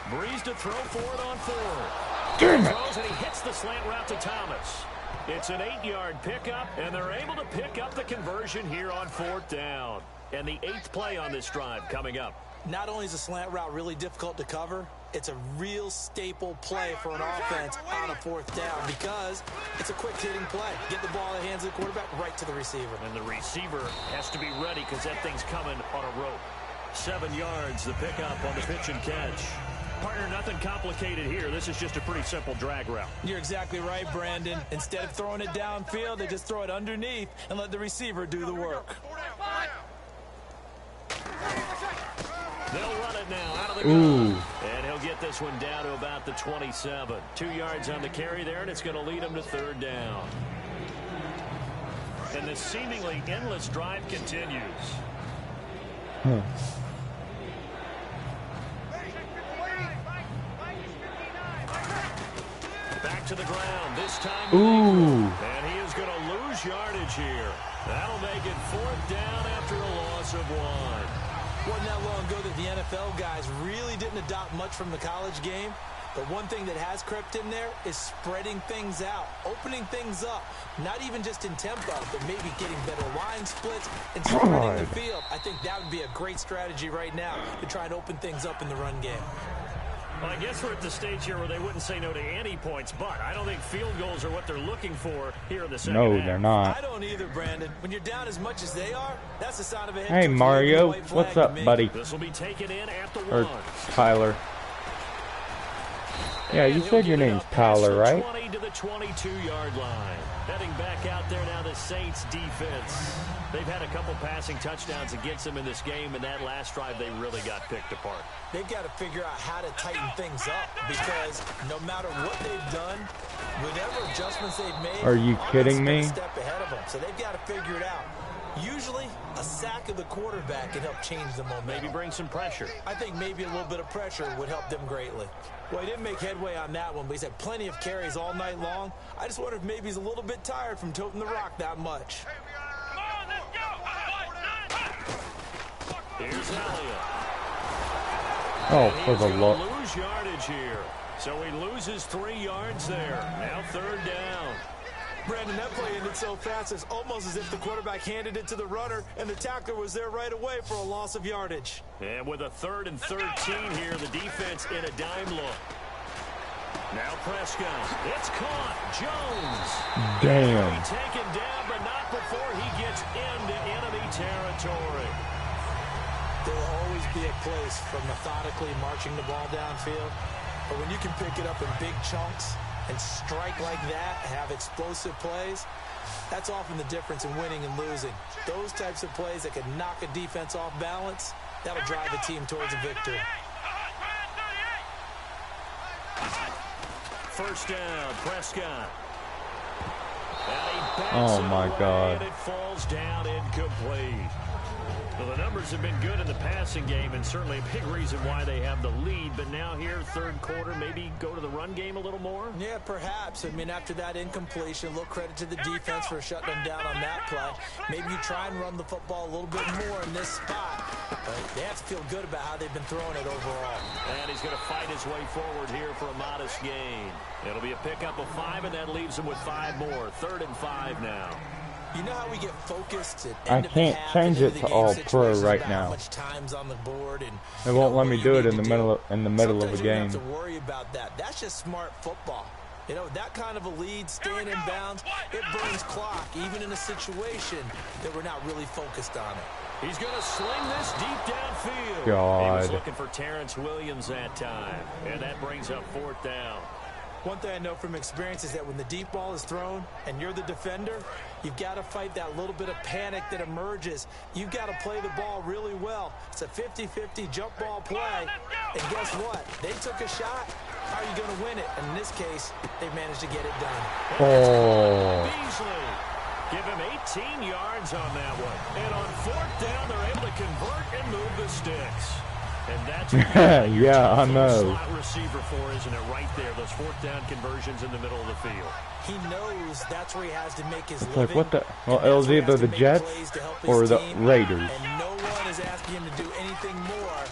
Breeze to throw for it on 4th. Damn it. Throws and he hits the slant route to Thomas. It's an 8-yard pickup, and they're able to pick up the conversion here on 4th down. And the 8th play on this drive coming up. Not only is a slant route really difficult to cover, it's a real staple play for an offense on a 4th down because it's a quick-hitting play. Get the ball in the hands of the quarterback right to the receiver. And the receiver has to be ready because that thing's coming on a rope. 7 yards, the pickup on the pitch and catch. Partner, nothing complicated here. This is just a pretty simple drag route. You're exactly right, Brandon. Instead of throwing it downfield, they just throw it underneath and let the receiver do the work. They'll run it now out of the gun. And he'll get this one down to about the 27. 2 yards on the carry there, and it's going to lead him to 3rd down. And the seemingly endless drive continues. Back to the ground, this time. And he is going to lose yardage here. That'll make it 4th down after a loss of 1. Wasn't that long ago that the NFL guys really didn't adopt much from the college game. But one thing that has crept in there is spreading things out, opening things up, not even just in tempo, but maybe getting better line splits and spreading the field. I think that would be a great strategy right now to try and open things up in the run game. Well, I guess we're at the stage here where they wouldn't say no to any points, but I don't think field goals are what they're looking for here in the second half. No, they're not. I don't either, Brandon. When you're down as much as they are, that's the sign of a head Hey, coach Mario. white flag What's up, to me. buddy? This will be taken in at the Or 1. Tyler. Yeah, you said your name's Tyler, right? 20 to the 22-yard line. Heading back out there now, the Saints defense. They've had a couple passing touchdowns against them in this game, and that last drive they really got picked apart. They've got to figure out how to tighten things up because no matter what they've done, whatever adjustments they've made, Are you kidding me? a step ahead of them. So they've got to figure it out. Usually, a sack of the quarterback can help change the momentum. Maybe bring some pressure. I think maybe a little bit of pressure would help them greatly. Well, he didn't make headway on that one, but he's had plenty of carries all night long. I just wonder if maybe he's a little bit tired from toting the rock that much. Here's Elliott. Oh, And for he's the gonna Lord. lose yardage here. So he loses 3 yards there. Now 3rd down. Brandon, that play ended so fast, it's almost as if the quarterback handed it to the runner and the tackler was there right away for a loss of yardage. And with a 3rd and 13 here, the defense in a dime look. Now Prescott. It's caught. Jones. Damn. Be taken down, but not before he gets into enemy territory. There will always be a place for methodically marching the ball downfield, but when you can pick it up in big chunks and strike like that, have explosive plays, that's often the difference in winning and losing. Those types of plays that can knock a defense off balance, that'll drive a team towards a victory. 1st down, Prescott. Oh my God. And it falls down incomplete. Well, the numbers have been good in the passing game and certainly a big reason why they have the lead. But now here, third quarter, maybe go to the run game a little more? Yeah, perhaps. I mean, after that incompletion, a little credit to the defense for shutting them down on that play. Maybe you try and run the football a little bit more in this spot. But they have to feel good about how they've been throwing it overall. And he's going to fight his way forward here for a modest gain. It'll be a pickup of 5, and that leaves him with 5 more. 3rd and 5 now. You know how we get focused at I can't change it to all pro right now. It won't let me do it in the middle of a game. You don't have to worry about that. That's just smart football. You know, that kind of a lead, staying in bounds, it burns clock, even in a situation that we're not really focused on it. He's going to sling this deep downfield. God. He was looking for Terrence Williams that time, and that brings up 4th down. One thing I know from experience is that when the deep ball is thrown and you're the defender, you've got to fight that little bit of panic that emerges. You've got to play the ball really well. It's a 50-50 jump ball play. And guess what? They took a shot. How are you going to win it? And in this case, they managed to get it done. Oh. Beasley. Give him 18 yards on that one. And on 4th down, they're able to convert and move the sticks. And that's yeah, I know. Slot receiver for, isn't it, right there? Those 4th down conversions in the middle of the field. He knows that's where he has to make his It's living. like, what the? Well, it was either the Jets or the Raiders. And no one is asking him to do anything more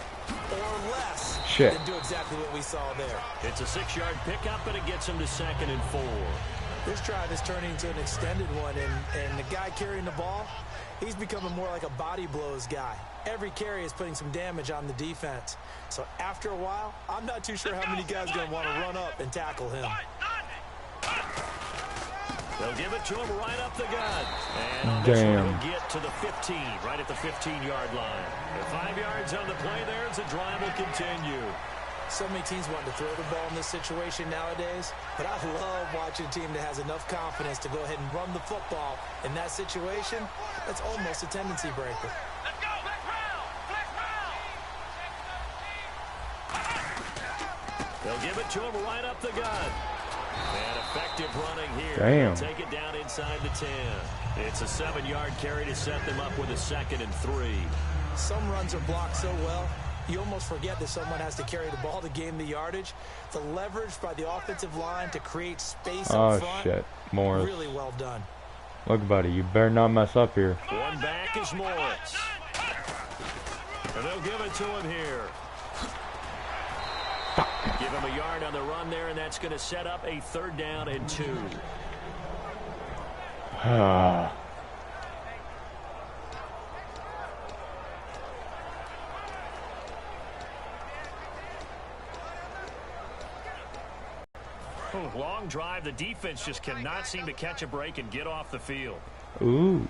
or less than do exactly what we saw there. It's a 6-yard pickup, and it gets him to 2nd and 4. This drive is turning into an extended one, and the guy carrying the ball, he's becoming more like a body blows guy. Every carry is putting some damage on the defense. So after a while, I'm not too sure how many guys are going to want to run up and tackle him. They'll give it to him right up the gut. And on this one, he'll get to the 15, right at the 15-yard line. And 5 yards on the play there as the drive will continue. So many teams want to throw the ball in this situation nowadays, but I love watching a team that has enough confidence to go ahead and run the football. In that situation, that's almost a tendency breaker. They'll give it to him right up the gut. And effective running here. Damn. Take it down inside the 10. It's a 7-yard carry to set them up with a 2nd and 3. Some runs are blocked so well, you almost forget that someone has to carry the ball to gain the yardage. The leverage by the offensive line to create space up front. Oh, shit. Morris. Really well done. Look, buddy, you better not mess up here. One back is Morris. And they'll give it to him here. Give him a yard on the run there, and that's going to set up a 3rd down and 2. Long drive. The defense just cannot seem to catch a break and get off the field. Ooh.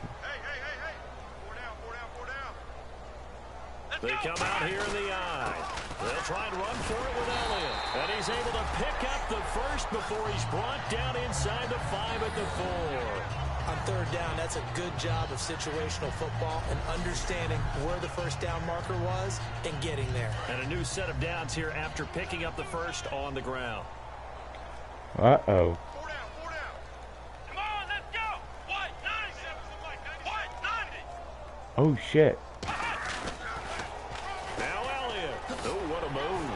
They come out here in the eye. They'll try and run for it with Elliott. And he's able to pick up the first before he's brought down inside the 5 at the 4. On 3rd down, that's a good job of situational football and understanding where the first down marker was and getting there. And a new set of downs here after picking up the first on the ground. Uh-oh. 4 down, 4 down. Come on, let's go. White 90. White 90. Oh, shit. Now Elliott. Oh, what a move.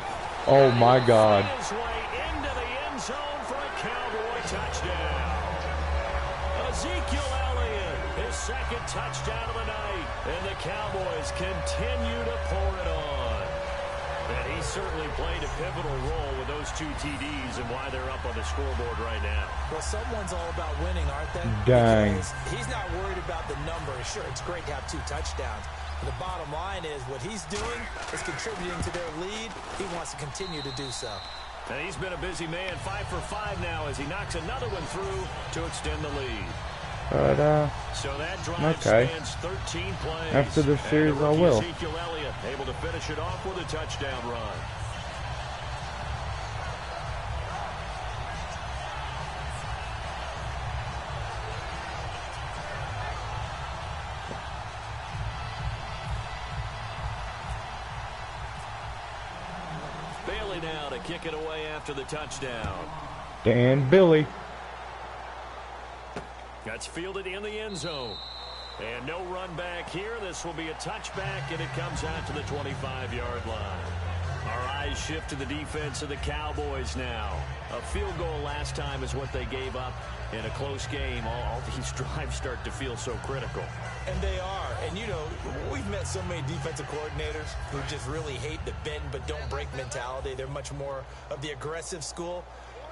Oh, my God. His way into the end zone for a Cowboy touchdown. Ezekiel Elliott, his 2nd touchdown of the night. And the Cowboys continue to pour it on. And he certainly played a pivotal role with those 2 TDs and why they're up on the scoreboard right now. Well, someone's all about winning, aren't they? Dang. Because he's not worried about the number. Sure, it's great to have 2 touchdowns. But the bottom line is what he's doing is contributing to their lead. He wants to continue to do so. And he's been a busy man, 5 for 5 now as he knocks another one through to extend the lead. But, so that drive okay. spans 13 plays. After this series, I will. Ezekiel Elliott able to finish it off with a touchdown run. Bailey now to kick it away after the touchdown. Dan Billy. That's fielded in the end zone. And no run back here. This will be a touchback, and it comes out to the 25-yard line. Our eyes shift to the defense of the Cowboys now. A field goal last time is what they gave up in a close game. All these drives start to feel so critical. And they are. And, you know, we've met so many defensive coordinators who just really hate the bend but don't break mentality. They're much more of the aggressive school.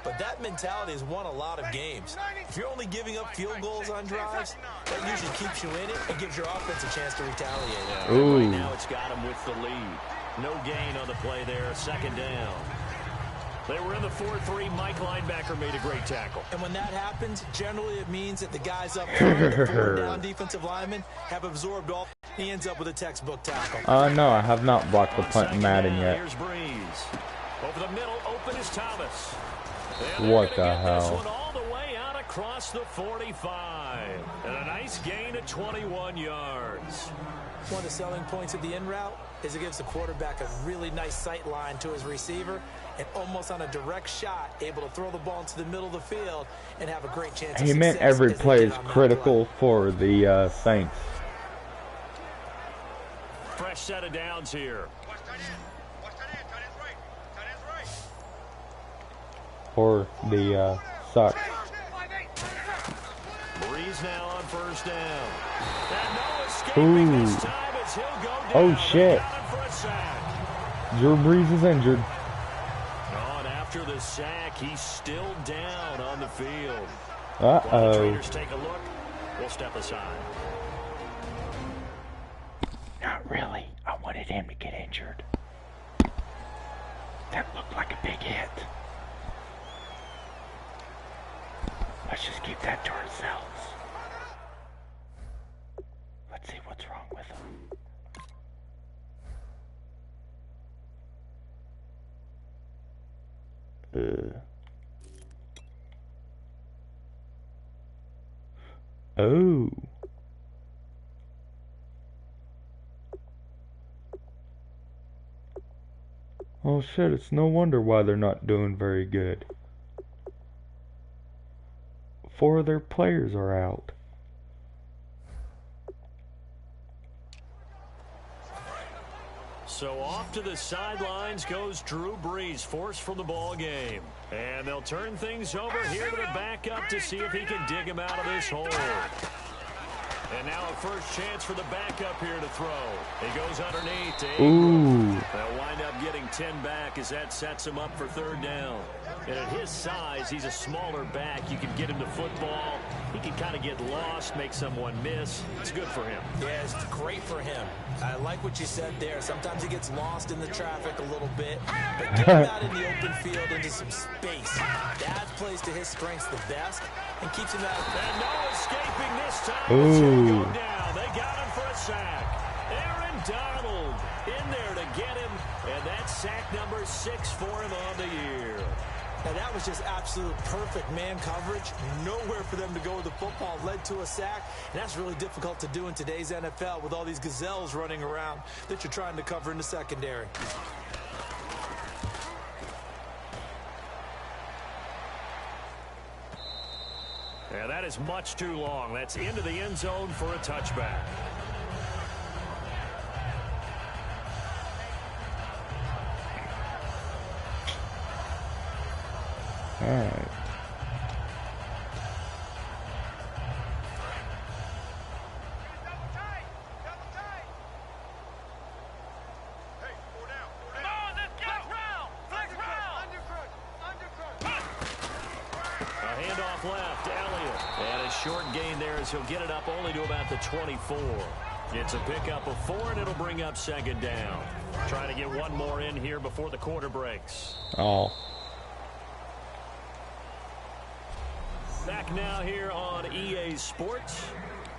But that mentality has won a lot of games. If you're only giving up field goals on drives, that usually keeps you in it and gives your offense a chance to retaliate. Right now it's got him with the lead. No gain on the play there. Second down. They were in the 4-3. Mike linebacker made a great tackle. And when that happens, generally it means that the guys up front, the four-down defensive linemen, have absorbed all. He ends up with a textbook tackle. No, I have not blocked the punt in Madden yet. Here's Breeze. Over the middle, open is Thomas. What the hell? This one all the way out across the 45. And a nice gain of 21 yards. One of the selling points of the in route is it gives the quarterback a really nice sight line to his receiver and almost on a direct shot able to throw the ball into the middle of the field and have a great chance of success. He meant every play is critical for the Saints. Fresh set of downs here. For the Sox. Breeze now on first down. And no escaping this time as he'll go down. Oh shit. Drew Brees is injured. And after the sack, he's still down on the field. Uh-oh. While the Traders take a look, we'll step aside. Not really. I wanted him to get injured. That looked like a big hit. Let's just keep that to ourselves. Let's see what's wrong with him. Oh. Oh shit, it's no wonder why they're not doing very good. 4 of their players are out. So off to the sidelines goes Drew Brees, forced from the ball game. And they'll turn things over here to the backup to see if he can dig him out of this hole. And now a first chance for the backup here to throw. He goes underneath to Ingram. They'll wind up getting 10 back as that sets him up for third down. And at his size, he's a smaller back. You can get him the football. He can kind of get lost, make someone miss. It's good for him. Yeah, it's great for him. I like what you said there. Sometimes he gets lost in the traffic a little bit. But getting out in the open field into some space, that plays to his strengths the best and keeps him out. And no escaping this time. Go down. They got him for a sack. Aaron Donald in there to get him. And that's sack number 6 for him on the year. Now, that was just absolute perfect man coverage. Nowhere for them to go with the football. Led to a sack. And that's really difficult to do in today's NFL with all these gazelles running around that you're trying to cover in the secondary. Yeah, that is much too long. That's into the end zone for a touchback. All right. Short gain there as he'll get it up only to about the 24. It's a pickup of 4, and it'll bring up second down. Trying to get one more in here before the quarter breaks. Oh. Back now here on EA Sports.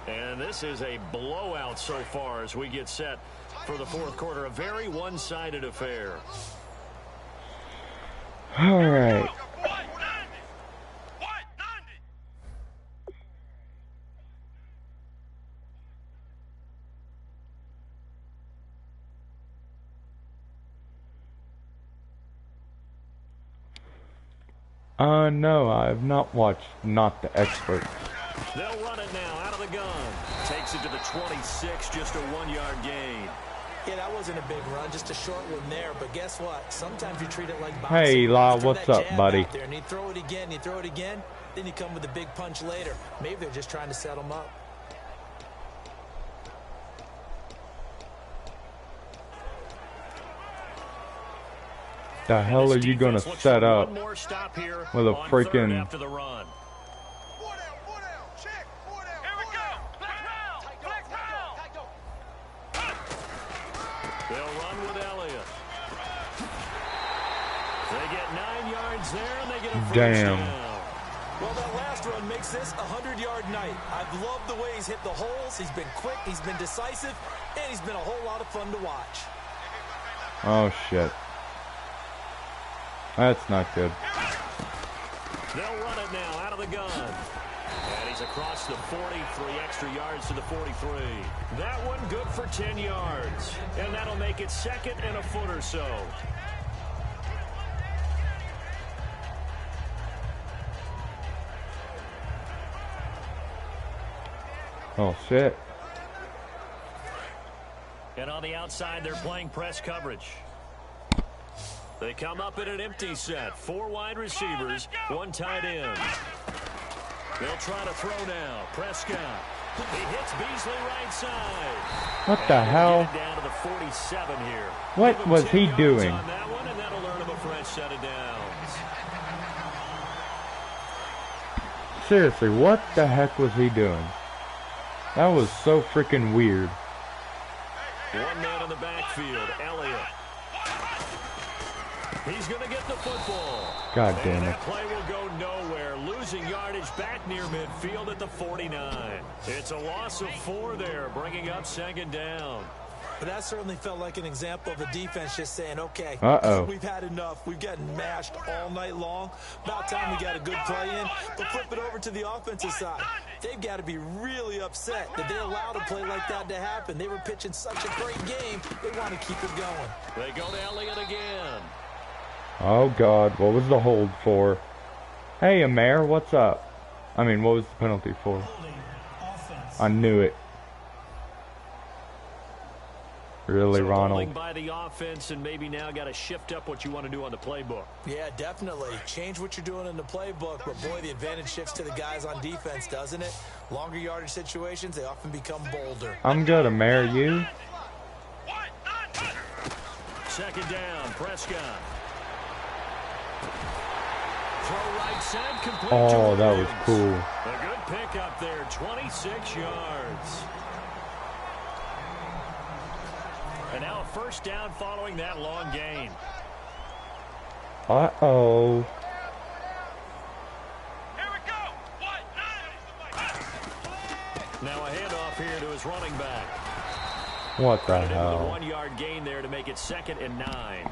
And this is a blowout so far as we get set for the fourth quarter. A very one-sided affair. All right. No, I have not watched Not the Expert. They'll run it now out of the gun. Takes it to the 26, just a 1-yard gain. Yeah, that wasn't a big run, just a short one there. But guess what? Sometimes you treat it like boxing. Hey, La, You throw what's that up, jab buddy? out there and you throw it again, you throw it again, then you come with a big punch later. Maybe they're just trying to set them up. The hell are you gonna set up with a freaking? After the run. They'll run with Elliott. They get 9 yards there, and they get a first Damn. down. Well, that last run makes this a 100-yard night. I've loved the way he's hit the holes. He's been quick, he's been decisive, and he's been a whole lot of fun to watch. Oh shit. That's not good. They'll run it now out of the gun. And he's across the 40, 3 extra yards to the 43. That one good for 10 yards. And that'll make it second and a foot or so. Oh shit. And on the outside, they're playing press coverage. They come up in an empty set. 4 wide receivers, 1 tight end. They'll try to throw now. Prescott. He hits Beasley right side. What the hell? Down to the 47 here. What was he doing? On that one, and that'll earn him a fresh set of downs. Seriously, what the heck was he doing? That was so freaking weird. 1 man in the backfield, Elliott. He's going to get the football. God damn And it. that play will go nowhere. Losing yardage back near midfield at the 49. It's a loss of 4 there, bringing up second down. But that certainly felt like an example of the defense just saying, okay, we've had enough. We've gotten mashed all night long. About time we got a good play in. But flip it over to the offensive side. They've got to be really upset that they allowed a play like that to happen. They were pitching such a great game. They want to keep it going. They go to Elliott again. Oh God, what was the hold for? Hey, Amir, what's up? I mean, what was the penalty for? Holding offense. I knew it. Really, So Ronald? holding by the offense, and maybe now got to shift up what you want to do on the playbook. Yeah, definitely. Change what you're doing in the playbook, but boy, the advantage shifts to the guys on defense, doesn't it? Longer yardage situations, they often become bolder. I'm good, Amir. You? Second down, Prescott. Throw right side, complete to Oh, that was Williams. cool. A good pick up there, 26 yards. And now a first down following that long gain. Uh-oh. Now a handoff here to his running back. What the Into the hell? 1-yard gain there to make it 2nd and 9.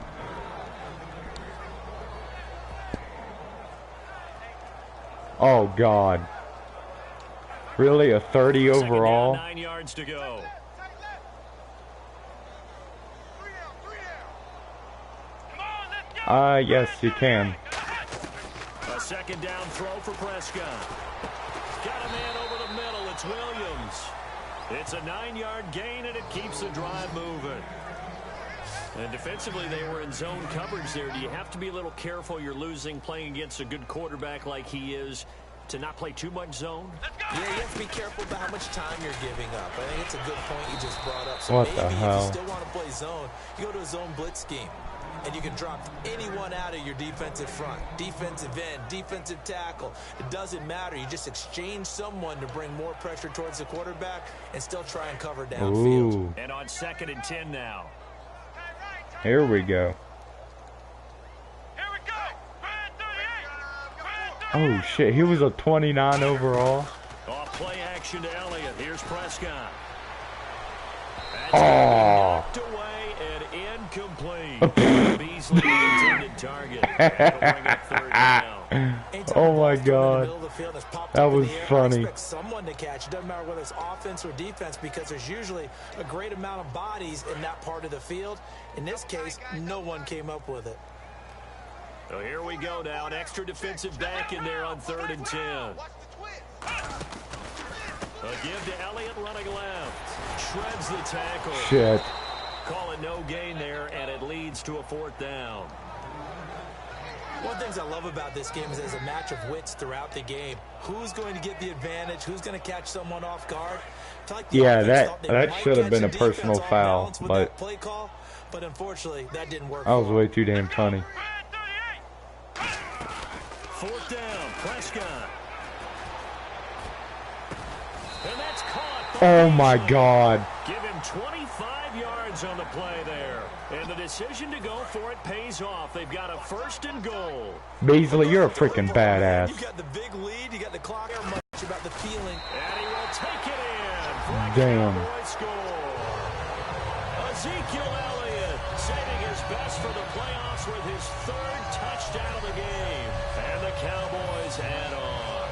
Oh, God. Really? A 30 Second down, overall? 9 yards to go. Yes, you can. A second down throw for Prescott. Got a man over the middle. It's Williams. It's a 9-yard gain, and it keeps the drive moving. And defensively, they were in zone coverage there. Do you have to be a little careful? You're losing, playing against a good quarterback like he is, to not play too much zone? Yeah, you have to be careful about how much time you're giving up. I think it's a good point you just brought up. So What maybe the hell? if you still want to play zone, you go to a zone blitz scheme. And you can drop anyone out of your defensive front. Defensive end, defensive tackle. It doesn't matter. You just exchange someone to bring more pressure towards the quarterback and still try and cover downfield. Ooh. And on 2nd and 10 now. Here we go. Oh, shit. He was a 29 overall. Off play action to Elliott. Here's Prescott. That's Oh. knocked away and incomplete. Beasley, the intended target. That'll bring up 3rd down. Anytime Oh, a my ball's thrown in the God. middle of the field that's popped That up in was the air, I funny. expect someone to catch. It doesn't matter whether it's offense or defense because there's usually a great amount of bodies in that part of the field. In this case, no one came up with it. So here we go now. An extra defensive back in there on 3rd and 10. A give to Elliott running left. Shreds the tackle. Shit. Call it no gain there, and it leads to a 4th down. One of the things I love about this game is there's a match of wits throughout the game. Who's going to get the advantage? Who's going to catch someone off guard? Like Yeah, that should have been a personal foul, but play call, but unfortunately that didn't work. that was way too damn funny. 4th down, Prescott. And that's caught. Oh my God. Give him 25 yards on the play there. And the decision to go for it pays off. They've got a 1st and goal. Beasley, you're a freaking badass. You got the big lead. You got the clock. Much about the feeling. And he will take it in for a Damn. Cowboy score. Ezekiel Elliott saving his best for the playoffs with his 3rd touchdown of the game. And the Cowboys add on.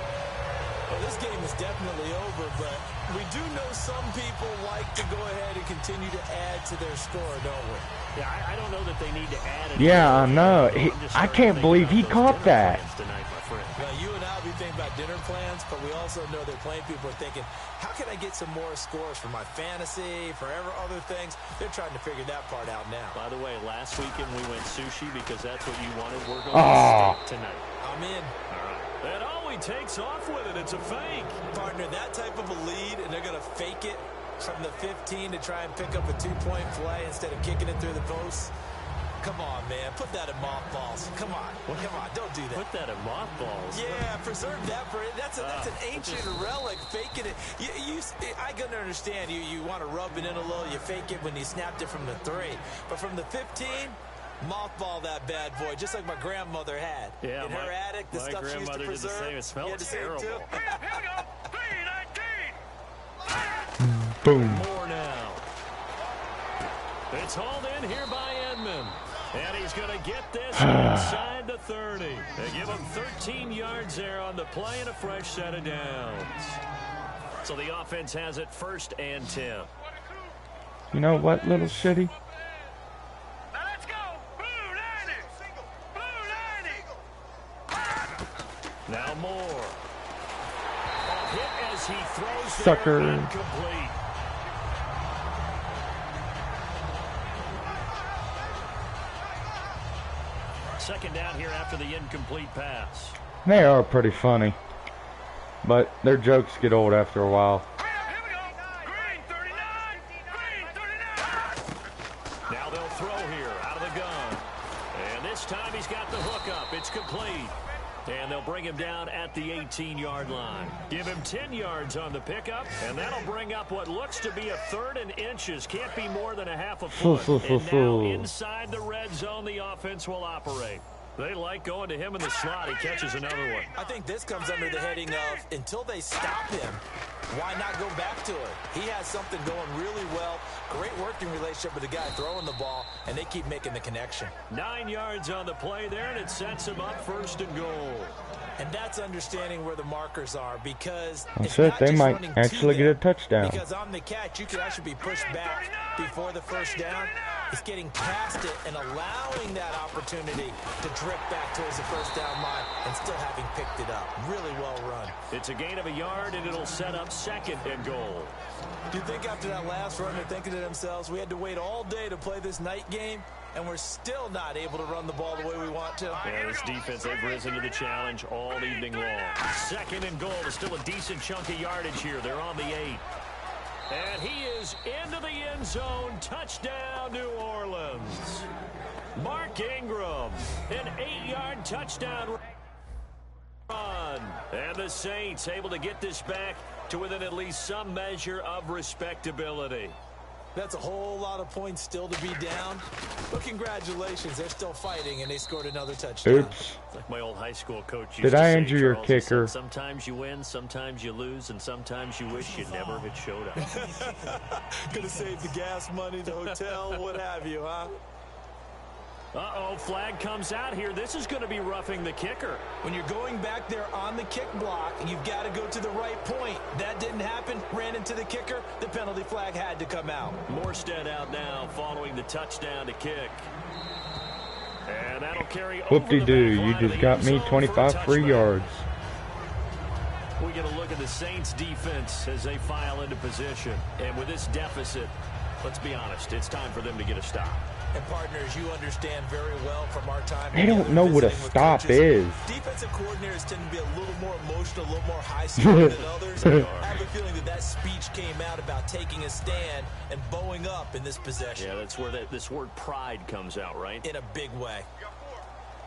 Well, this game is definitely over, but we do know some people like to go ahead and continue to add to their score, don't we? Yeah, I don't know that they need to add it. Yeah, I know. I can't believe he caught that. Well, you and I will be thinking about dinner plans, but we also know that plenty of people are thinking, how can I get some more scores for my fantasy, for other things? They're trying to figure that part out now. By the way, last weekend we went sushi because that's what you wanted. We're going to steak tonight. I'm in. All right. And he takes off with it. It's a fake. Partner, that type of a lead, and they're going to fake it from the 15 to try and pick up a 2-point play instead of kicking it through the post. Come on, man. Put that in mothballs. Come on. Come on. Don't do that. Put that in mothballs. Yeah, preserve that for it. That's an ancient relic. Faking it. I can understand. You want to rub it in a little. You fake it when you snapped it from the 3. But from the 15, mothball that bad boy, just like my grandmother had. Yeah, in her attic, the stuff she used to preserve. Did the same. It smelled terrible. Here we go. Boom. More now. It's hauled in here by Edmond. And he's going to get this inside the 30. They give him 13 yards there on the play and a fresh set of downs. So the offense has it 1st and 10. You know what, little shitty? Let's go. Blue 90. Blue 90. Now more. A hit as he throws Sucker. there, incomplete. Second down here after the incomplete pass. They are pretty funny, but their jokes get old after a while. Now they'll throw here out of the gun. And this time he's got the hook up. It's complete. And they'll bring him down at the 18-yard line. Give him 10 yards on the pickup, and that'll bring up what looks to be a 3rd and inches. Can't be more than a half a foot. And now inside the red zone, the offense will operate. They like going to him in the slot. He catches another one. I think this comes under the heading of, until they stop him, why not go back to it? He has something going really well. Great working relationship with the guy throwing the ball, and they keep making the connection. 9 yards on the play there, and it sets him up 1st and goal. And that's understanding where the markers are, because That's it. They might actually get a touchdown. Because on the catch, you could actually be pushed back before the 1st down. It's getting past it and allowing that opportunity to drip back towards the 1st down line and still having picked it up. Really well run. It's a gain of a yard, and it'll set up 2nd and goal. Do you think after that last run they're thinking to themselves, we had to wait all day to play this night game, and we're still not able to run the ball the way we want to? Yeah, this defense, they've risen to the challenge all evening long. 2nd and goal is still a decent chunk of yardage here. They're on the 8. And he is into the end zone. Touchdown, New Orleans. Mark Ingram, an 8-yard touchdown run. And the Saints able to get this back to within at least some measure of respectability. That's a whole lot of points still to be down. But congratulations, they're still fighting, and they scored another touchdown. Oops. It's like my old high school coach used Did to I say, injure your Charles, he said, kicker? sometimes you win, sometimes you lose, and sometimes you wish you never had showed up. Could have saved the gas money, the hotel, what have you, huh? Uh-oh, flag comes out here. This is going to be roughing the kicker. When you're going back there on the kick block, you've got to go to the right point. That didn't happen. Ran into the kicker. The penalty flag had to come out. Morstead out now following the touchdown to kick. And that'll carry over Whoop-de-doo, the back you line of just the got end me zone 25 for a free touchback. yards. We get a look at the the Saints defense as they file into position. And with this deficit, let's be honest, it's time for them to get a stop. And partners, you understand very well from our time. They don't know what a stop is. Defensive coordinators tend to be a little more emotional, a little more high-strung than others. I have a feeling that speech came out about taking a stand and bowing up in this possession. Yeah, that's where this word pride comes out, right? In a big way.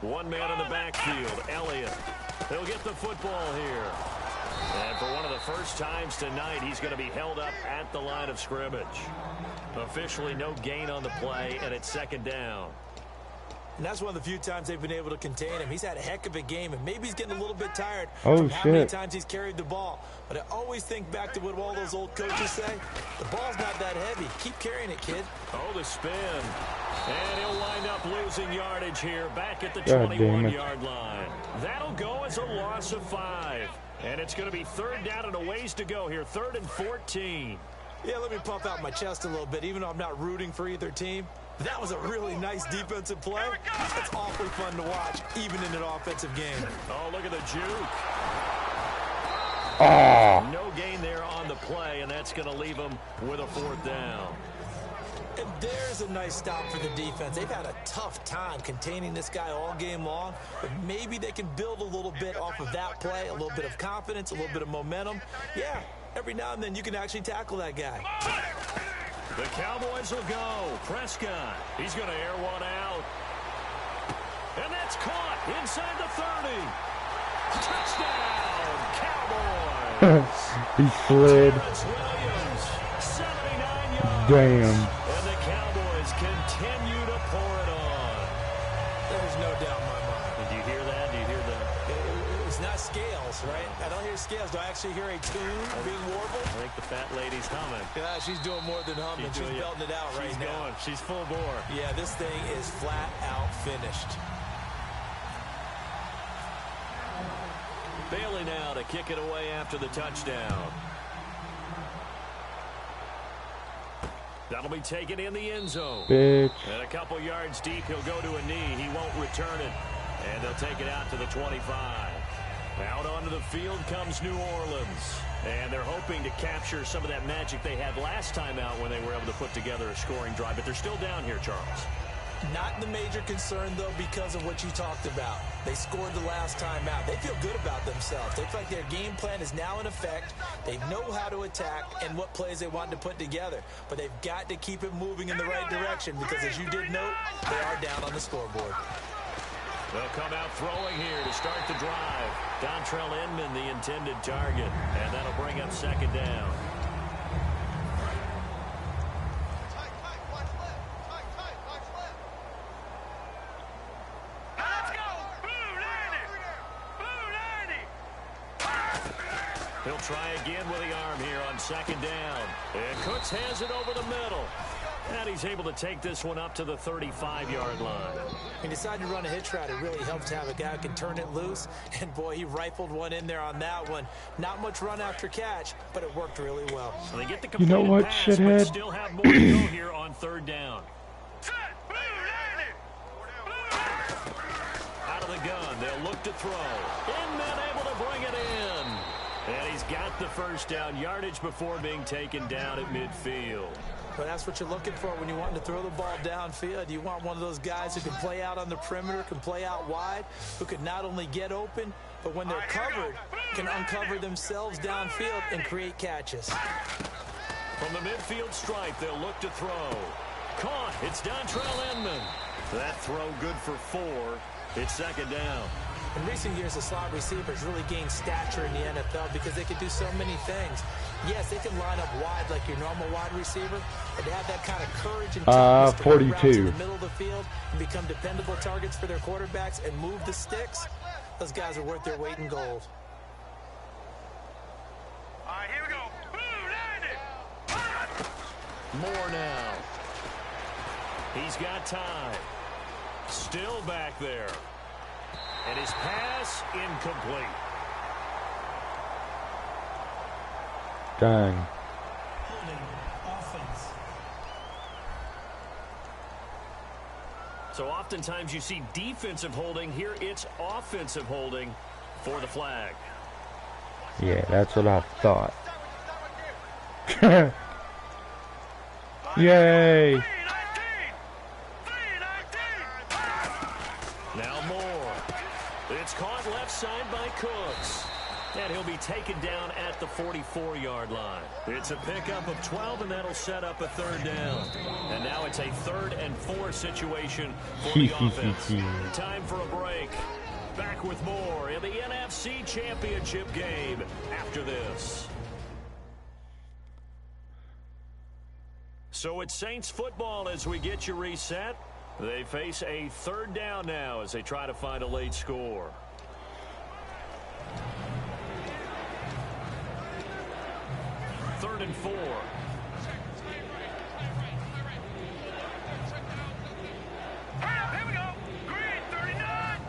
One man in the backfield, Elliott. He'll get the football here. And for one of the first times tonight, he's going to be held up at the line of scrimmage. Officially no gain on the play, and it's second down. And that's one of the few times they've been able to contain him. He's had a heck of a game, and maybe he's getting a little bit tired from how many times he's carried the ball. But I always think back to what all those old coaches say. The ball's not that heavy. Keep carrying it, kid. Oh, the spin. And he'll wind up losing yardage here back at the 21-yard line. That'll go as a loss of 5. And it's going to be third down and a ways to go here. 3rd and 14. Yeah, let me pump out my chest a little bit, even though I'm not rooting for either team. That was a really nice defensive play. That's awfully fun to watch, even in an offensive game. Oh, look at the juke. Oh. No gain there on the play, and that's going to leave them with a 4th down. And there's a nice stop for the defense. They've had a tough time containing this guy all game long, but maybe they can build a little bit off of that play, a little bit of confidence, a little bit of momentum. Yeah, every now and then you can actually tackle that guy. The Cowboys will go. Prescott, he's going to air one out. And that's caught inside the 30. Touchdown, Cowboys. He slid. Williams, 79 yards. Damn. And the Cowboys continue to pour it on. There's no doubt in my mind. Did you hear that? Do you hear that? It's not scales, right? I don't hear scales. Do I actually hear a tune being warbled? I think the fat lady's humming. Yeah, she's doing more than humming. She's belting it out right now. Going. She's full bore. Yeah, this thing is flat out finished. Bailey now to kick it away after the touchdown. That'll be taken in the end zone. Bitch. And a couple yards deep, he'll go to a knee. He won't return it. And they'll take it out to the 25. Out onto the field comes New Orleans. And they're hoping to capture some of that magic they had last time out when they were able to put together a scoring drive. But they're still down here, Charles. Not the major concern, though, because of what you talked about. They scored the last time out. They feel good about themselves. They feel like their game plan is now in effect. They know how to attack and what plays they want to put together. But they've got to keep it moving in the right direction because, as you did note, they are down on the scoreboard. They'll come out throwing here to start the drive. Dontrell Inman, the intended target. And that'll bring up second down. He'll try again with the arm here on second down. And Cooks has it over the middle. And he's able to take this one up to the 35-yard line. He decided to run a hitch route. It really helps to have a guy who can turn it loose. And, boy, he rifled one in there on that one. Not much run after catch, but it worked really well. So they get the You know what, pass, but shithead? still have more to go here on third down. Out of the gun, they'll look to throw. Inman able to bring it in. And he's got the first down, yardage before being taken down at midfield. But that's what you're looking for when you want to throw the ball downfield. You want one of those guys who can play out on the perimeter, can play out wide, who can not only get open, but when they're covered, can uncover themselves downfield and create catches. From the midfield stripe, they'll look to throw. Caught. It's Dontrell Inman. That throw good for 4. It's second down. In recent years, the slot receivers really gained stature in the NFL because they can do so many things. Yes, they can line up wide like your normal wide receiver, but they have that kind of courage and toughness to run routes in the middle of the field and become dependable targets for their quarterbacks and move the sticks. Those guys are worth their weight in gold. All right, here we go. More now. He's got time. Still back there. And his pass incomplete. Dang. Holding offense. So oftentimes you see defensive holding. Here it's offensive holding for the flag. Yeah, that's what I thought. Yay! Now more. It's caught left side by Cooks. And he'll be taken down at the 44-yard line. It's a pickup of 12, and that'll set up a third down. And now it's a 3rd and 4 situation for the offense. Time for a break. Back with more in the NFC Championship game after this. So it's Saints football as we get you reset. They face a 3rd down now as they try to find a late score. Third and 4. Here we go. Green 39.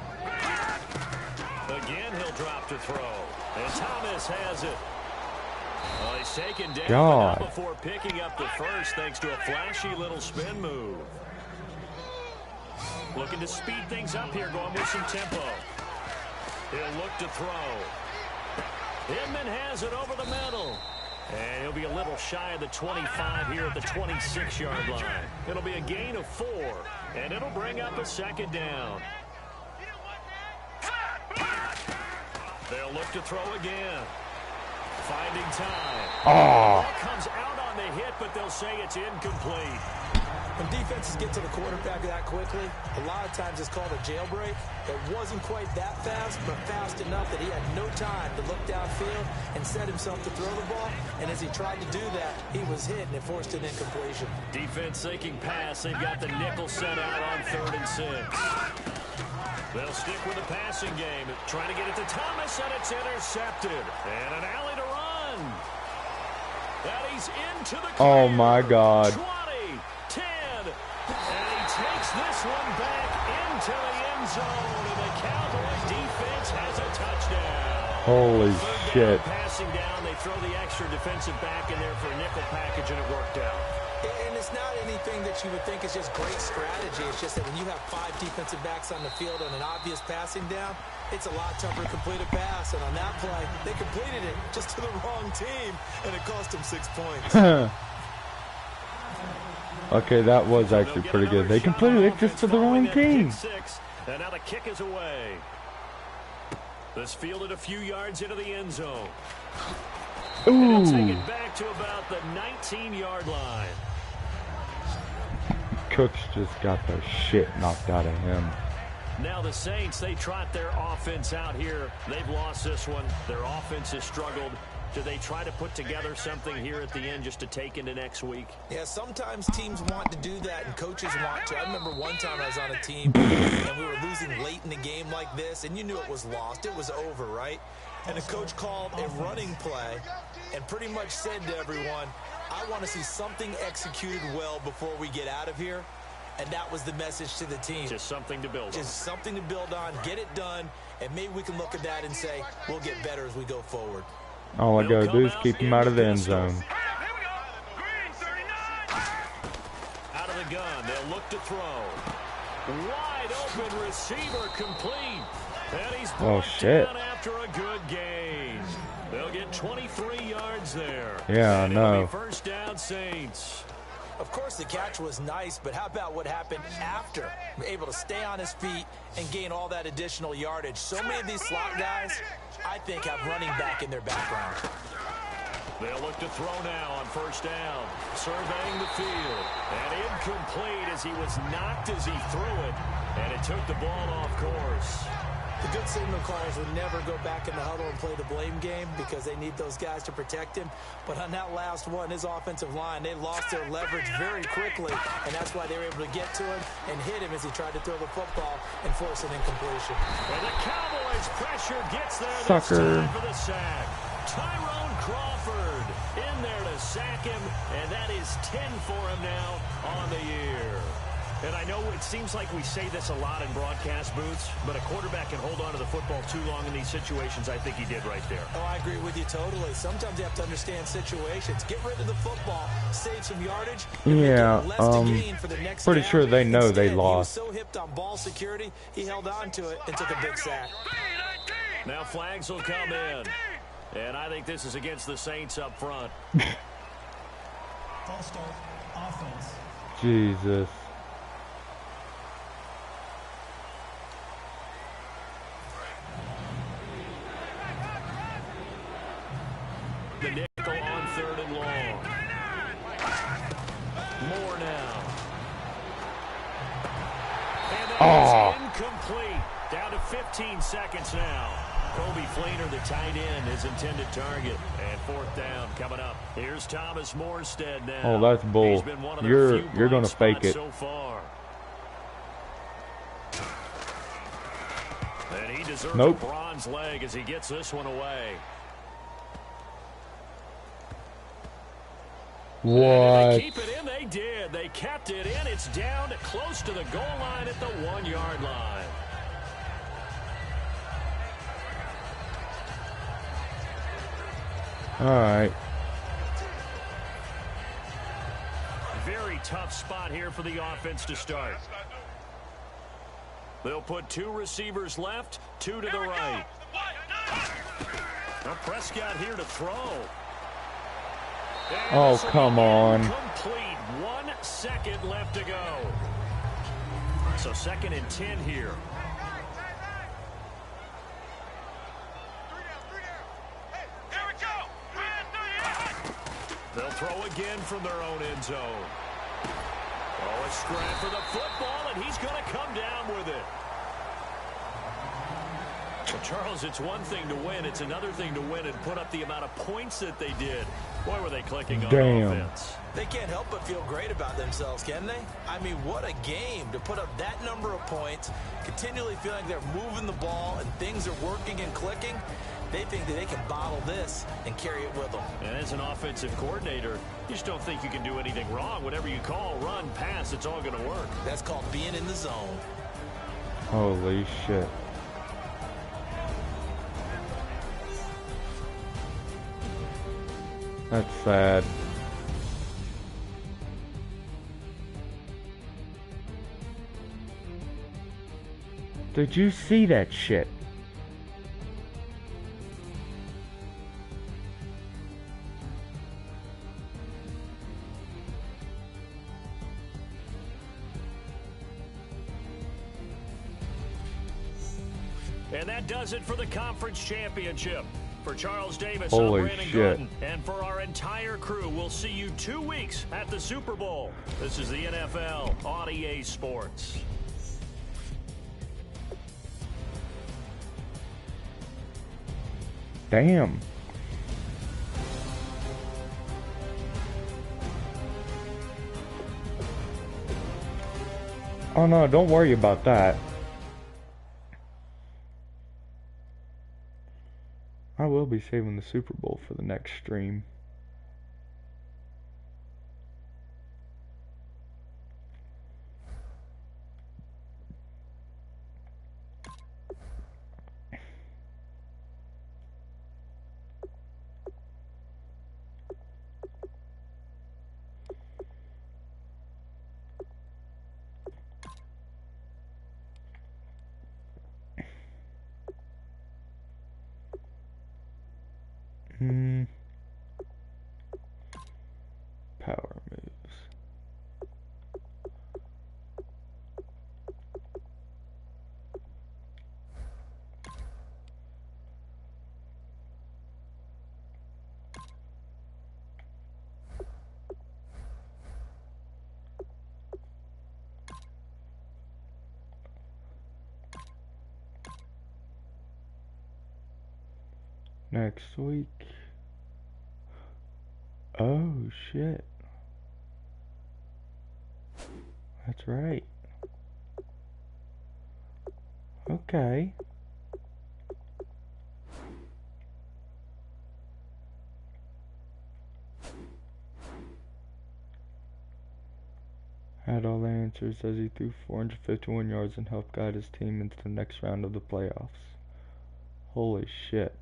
Again, he'll drop to throw. And Thomas has it. Well, he's taken down God. but not before picking up the first thanks to a flashy little spin move. Looking to speed things up here, going with some tempo. He'll look to throw. Inman has it over the middle. And he'll be a little shy of the 25 here at the 26-yard line. It'll be a gain of 4, and it'll bring up a 2nd down. They'll look to throw again. Finding time. Oh. Ball comes out on the hit, but they'll say it's incomplete. When defenses get to the quarterback that quickly, a lot of times it's called a jailbreak. It wasn't quite that fast, but fast enough that he had no time to look downfield and set himself to throw the ball. And as he tried to do that, he was hit, and it forced an incompletion. Defense thinking pass. They've got the nickel set out on 3rd and 6. They'll stick with the passing game. Trying to get it to Thomas, and it's intercepted. And an alley to run. That he's into the clear. Oh my God. 20, 10, and he takes this one back into the end zone, and the Cowboys defense has a touchdown. Holy shit. Passing down, they throw the extra defensive back in there for a nickel package, and it worked out. And it's not anything that you would think is just great strategy. It's just that when you have 5 defensive backs on the field on an obvious passing down, it's a lot tougher to complete a pass. And on that play, they completed it just to the wrong team, and it cost them 6 points. Okay, that was actually pretty good. They completed it just to the wrong team. And now the kick is away. This fielded a few yards into the end zone. And he'll take Ooh. it back to about the 19-yard line. Cooks just got the shit knocked out of him. Now the Saints, they trot their offense out here. They've lost this one. Their offense has struggled. Do they try to put together something here at the end just to take into next week? Yeah, sometimes teams want to do that and coaches want to. I remember one time I was on a team and we were losing late in the game like this, and you knew it was lost. It was over, right? And the coach called a running play and pretty much said to everyone, I want to see something executed well before we get out of here. And that was the message to the team. Just something to build on. Just something to build on, get it done, and maybe we can look at that and say, we'll get better as we go forward. All I gotta do is keep him out of the end zone. Out of the gun, they'll look to throw. Wide open receiver complete. And he's brought down after a good gain. They'll get 23 yards there. Yeah, I know. First down, Saints. Of course, the catch was nice, but how about what happened after? Able to stay on his feet and gain all that additional yardage. So many of these slot guys, I think, have running back in their background. They'll look to throw now on first down. Surveying the field. And incomplete as he was knocked as he threw it. And it took the ball off course. The good signal callers would never go back in the huddle and play the blame game because they need those guys to protect him. But on that last one, his offensive line, they lost their leverage very quickly, and that's why they were able to get to him and hit him as he tried to throw the football and force an incompletion. And the Cowboys pressure gets there this Sucker. time for the sack. Tyrone Crawford in there to sack him, and that is 10 for him now on the year. And I know it seems like we say this a lot in broadcast booths, but a quarterback can hold on to the football too long in these situations. I think he did right there. Oh, I agree with you totally. Sometimes you have to understand situations. Get rid of the football, save some yardage. Yeah, pretty sure they know Instead, they he lost. was so hipped on ball security, he held on to it and took a big sack. Now flags will come in. And I think this is against the Saints up front. False start, offense. Jesus. The nickel on 3rd and long. More now. And that is incomplete. Down to 15 seconds now. Kobe Fleener, the tight end, his intended target. And 4th down coming up. Here's Thomas Morstead now. Oh, that's bull. He's been one of their You're gonna fake it. So far. And he deserves a bronze leg as he gets this one away. What? Did they keep it in? They did. They kept it in. It's down close to the goal line at the 1-yard line. All right. Very tough spot here for the offense to start. They'll put 2 receivers left, 2 to the right. Well, Prescott here to throw. And Oh, come on. Complete. 1 second left to go. So 2nd and 10 here. They'll throw again from their own end zone. Oh, a scramble for the football, and he's going to come down with it. Well, Charles, it's one thing to win. It's another thing to win and put up the amount of points that they did. Boy, were they clicking on offense. They can't help but feel great about themselves, can they? I mean, what a game to put up that number of points, continually feeling they're moving the ball and things are working and clicking. They think that they can bottle this and carry it with them. And as an offensive coordinator, you just don't think you can do anything wrong. Whatever you call, run, pass, it's all going to work. That's called being in the zone. Holy shit. That's sad. Did you see that shit? And that does it for the conference championship. For Charles Davis, Holy I'm Brandon shit. Gooden. And for our entire crew, we'll see you 2 weeks at the Super Bowl. This is the NFL on EA Sports. Damn. Oh no, don't worry about that. I will be saving the Super Bowl for the next stream. Power moves. Next week. Oh shit. That's right. Okay. Had all the answers as he threw 451 yards and helped guide his team into the next round of the playoffs. Holy shit.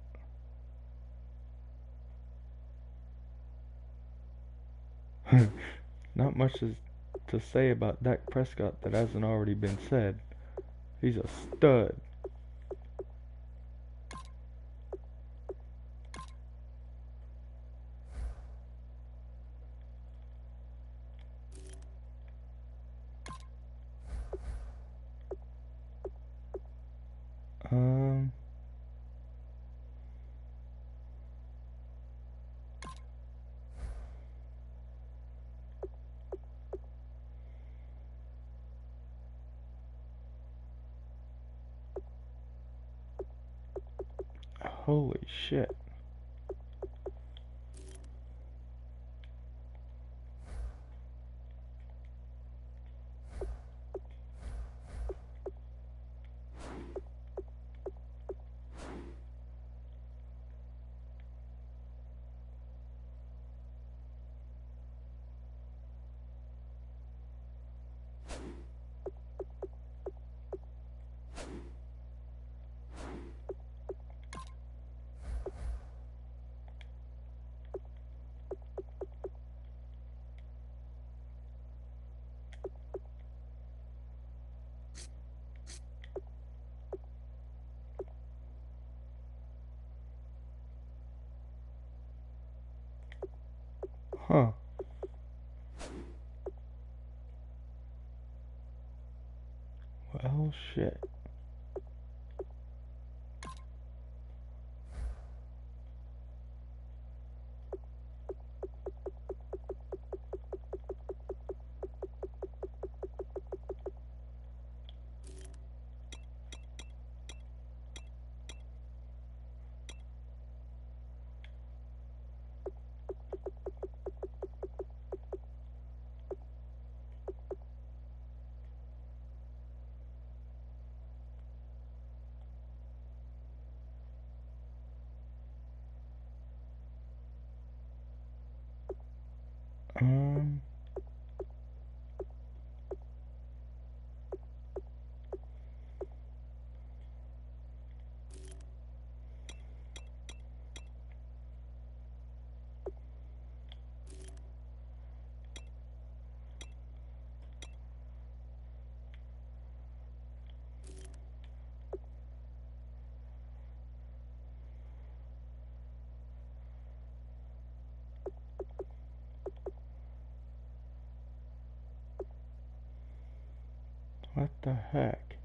Not much to say about Dak Prescott that hasn't already been said. He's a stud. Um. Holy shit. Huh. Well, shit. Um. What the heck?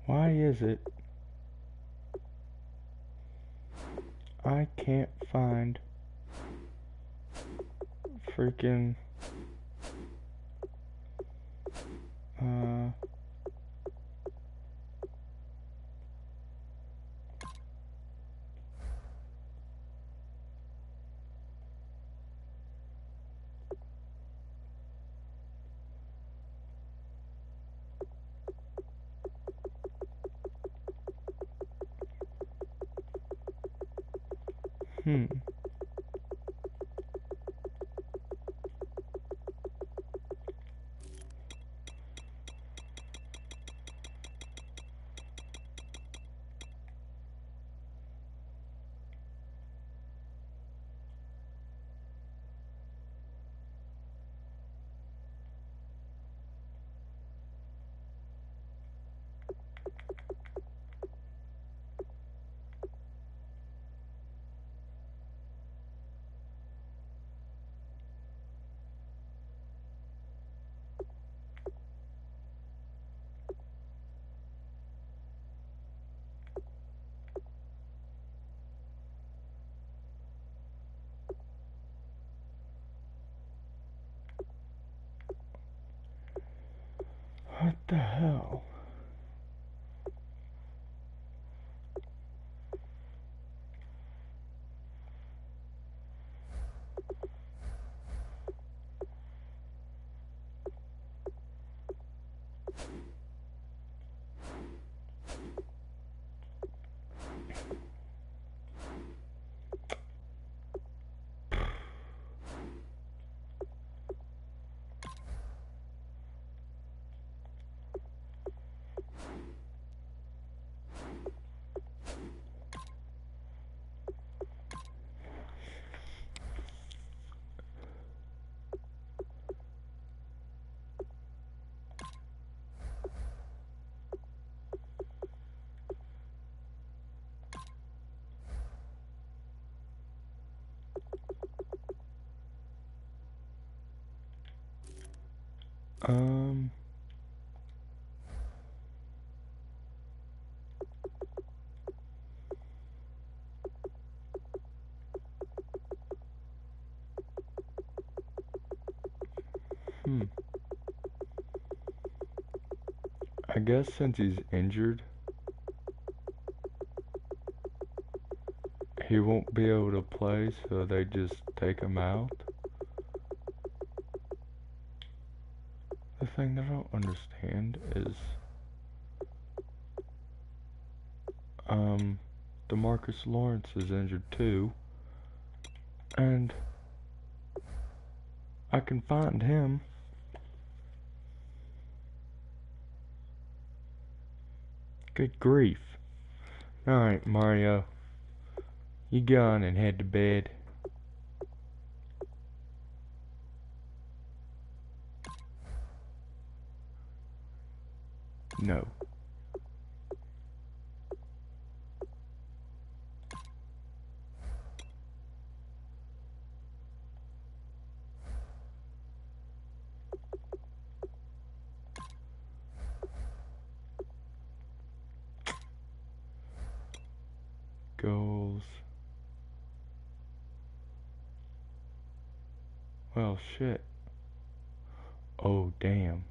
Why is it I can't find freaking uh hmm. What the hell? Um, I guess since he's injured, he won't be able to play, so they just take him out. The thing that I don't understand is, DeMarcus Lawrence is injured too, and I can find him. Good grief. Alright, Mario. You gone and head to bed. No. Goals. Well, shit. Oh, damn.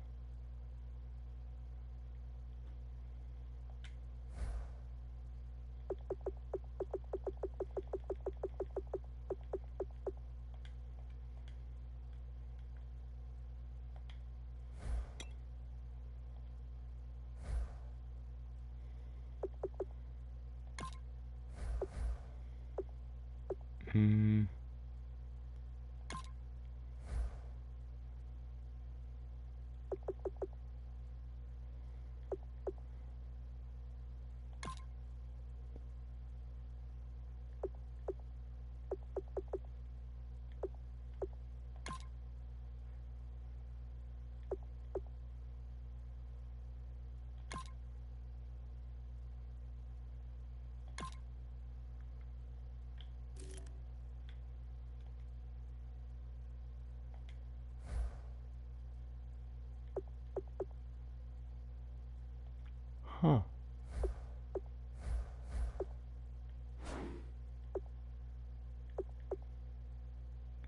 Hmm. Huh.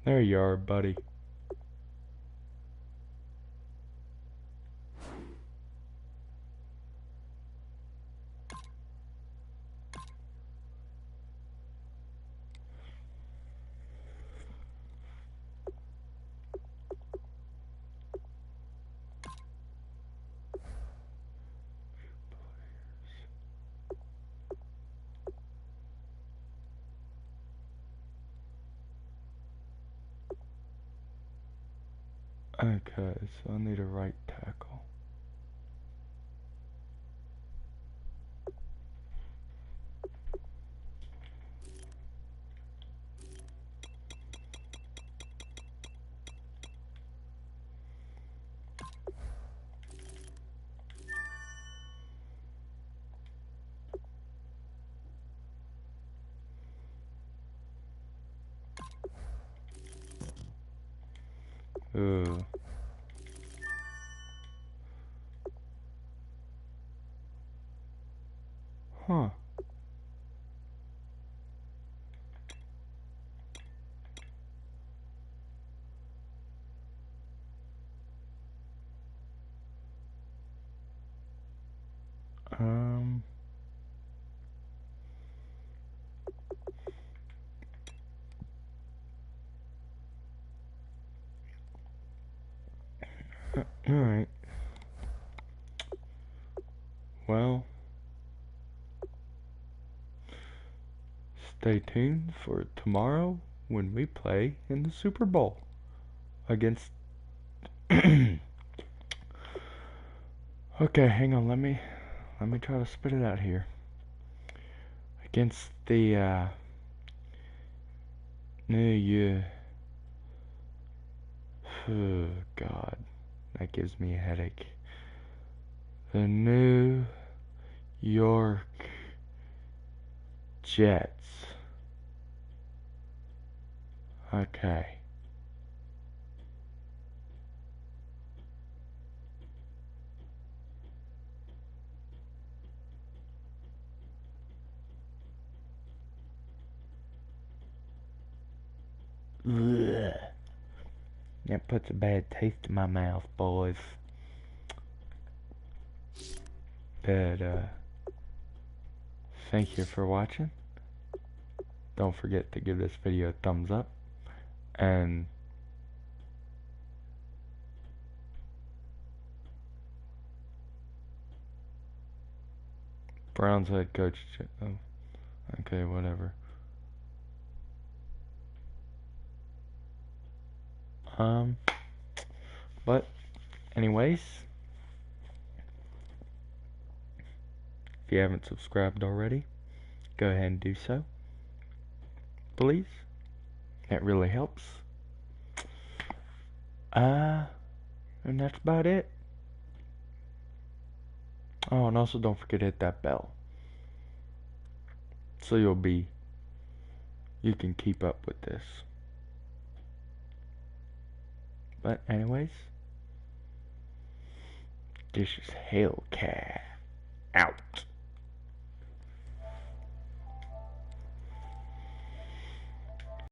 There you are, buddy. Okay, so I need a right tackle. Ugh. Huh. Um. Alright. Well, stay tuned for tomorrow when we play in the Super Bowl against. Okay, hang on. Let me try to spit it out here. Against the New Year. Oh God, that gives me a headache. The New York Jets. Okay. Ugh. That puts a bad taste in my mouth, boys. But, thank you for watching. Don't forget to give this video a thumbs up. And Browns head coach. Oh, okay, whatever. But anyways, if you haven't subscribed already, go ahead and do so, please. That really helps. And that's about it. Oh, and also don't forget to hit that bell, so you can keep up with this. But anyways, this is Hellcat.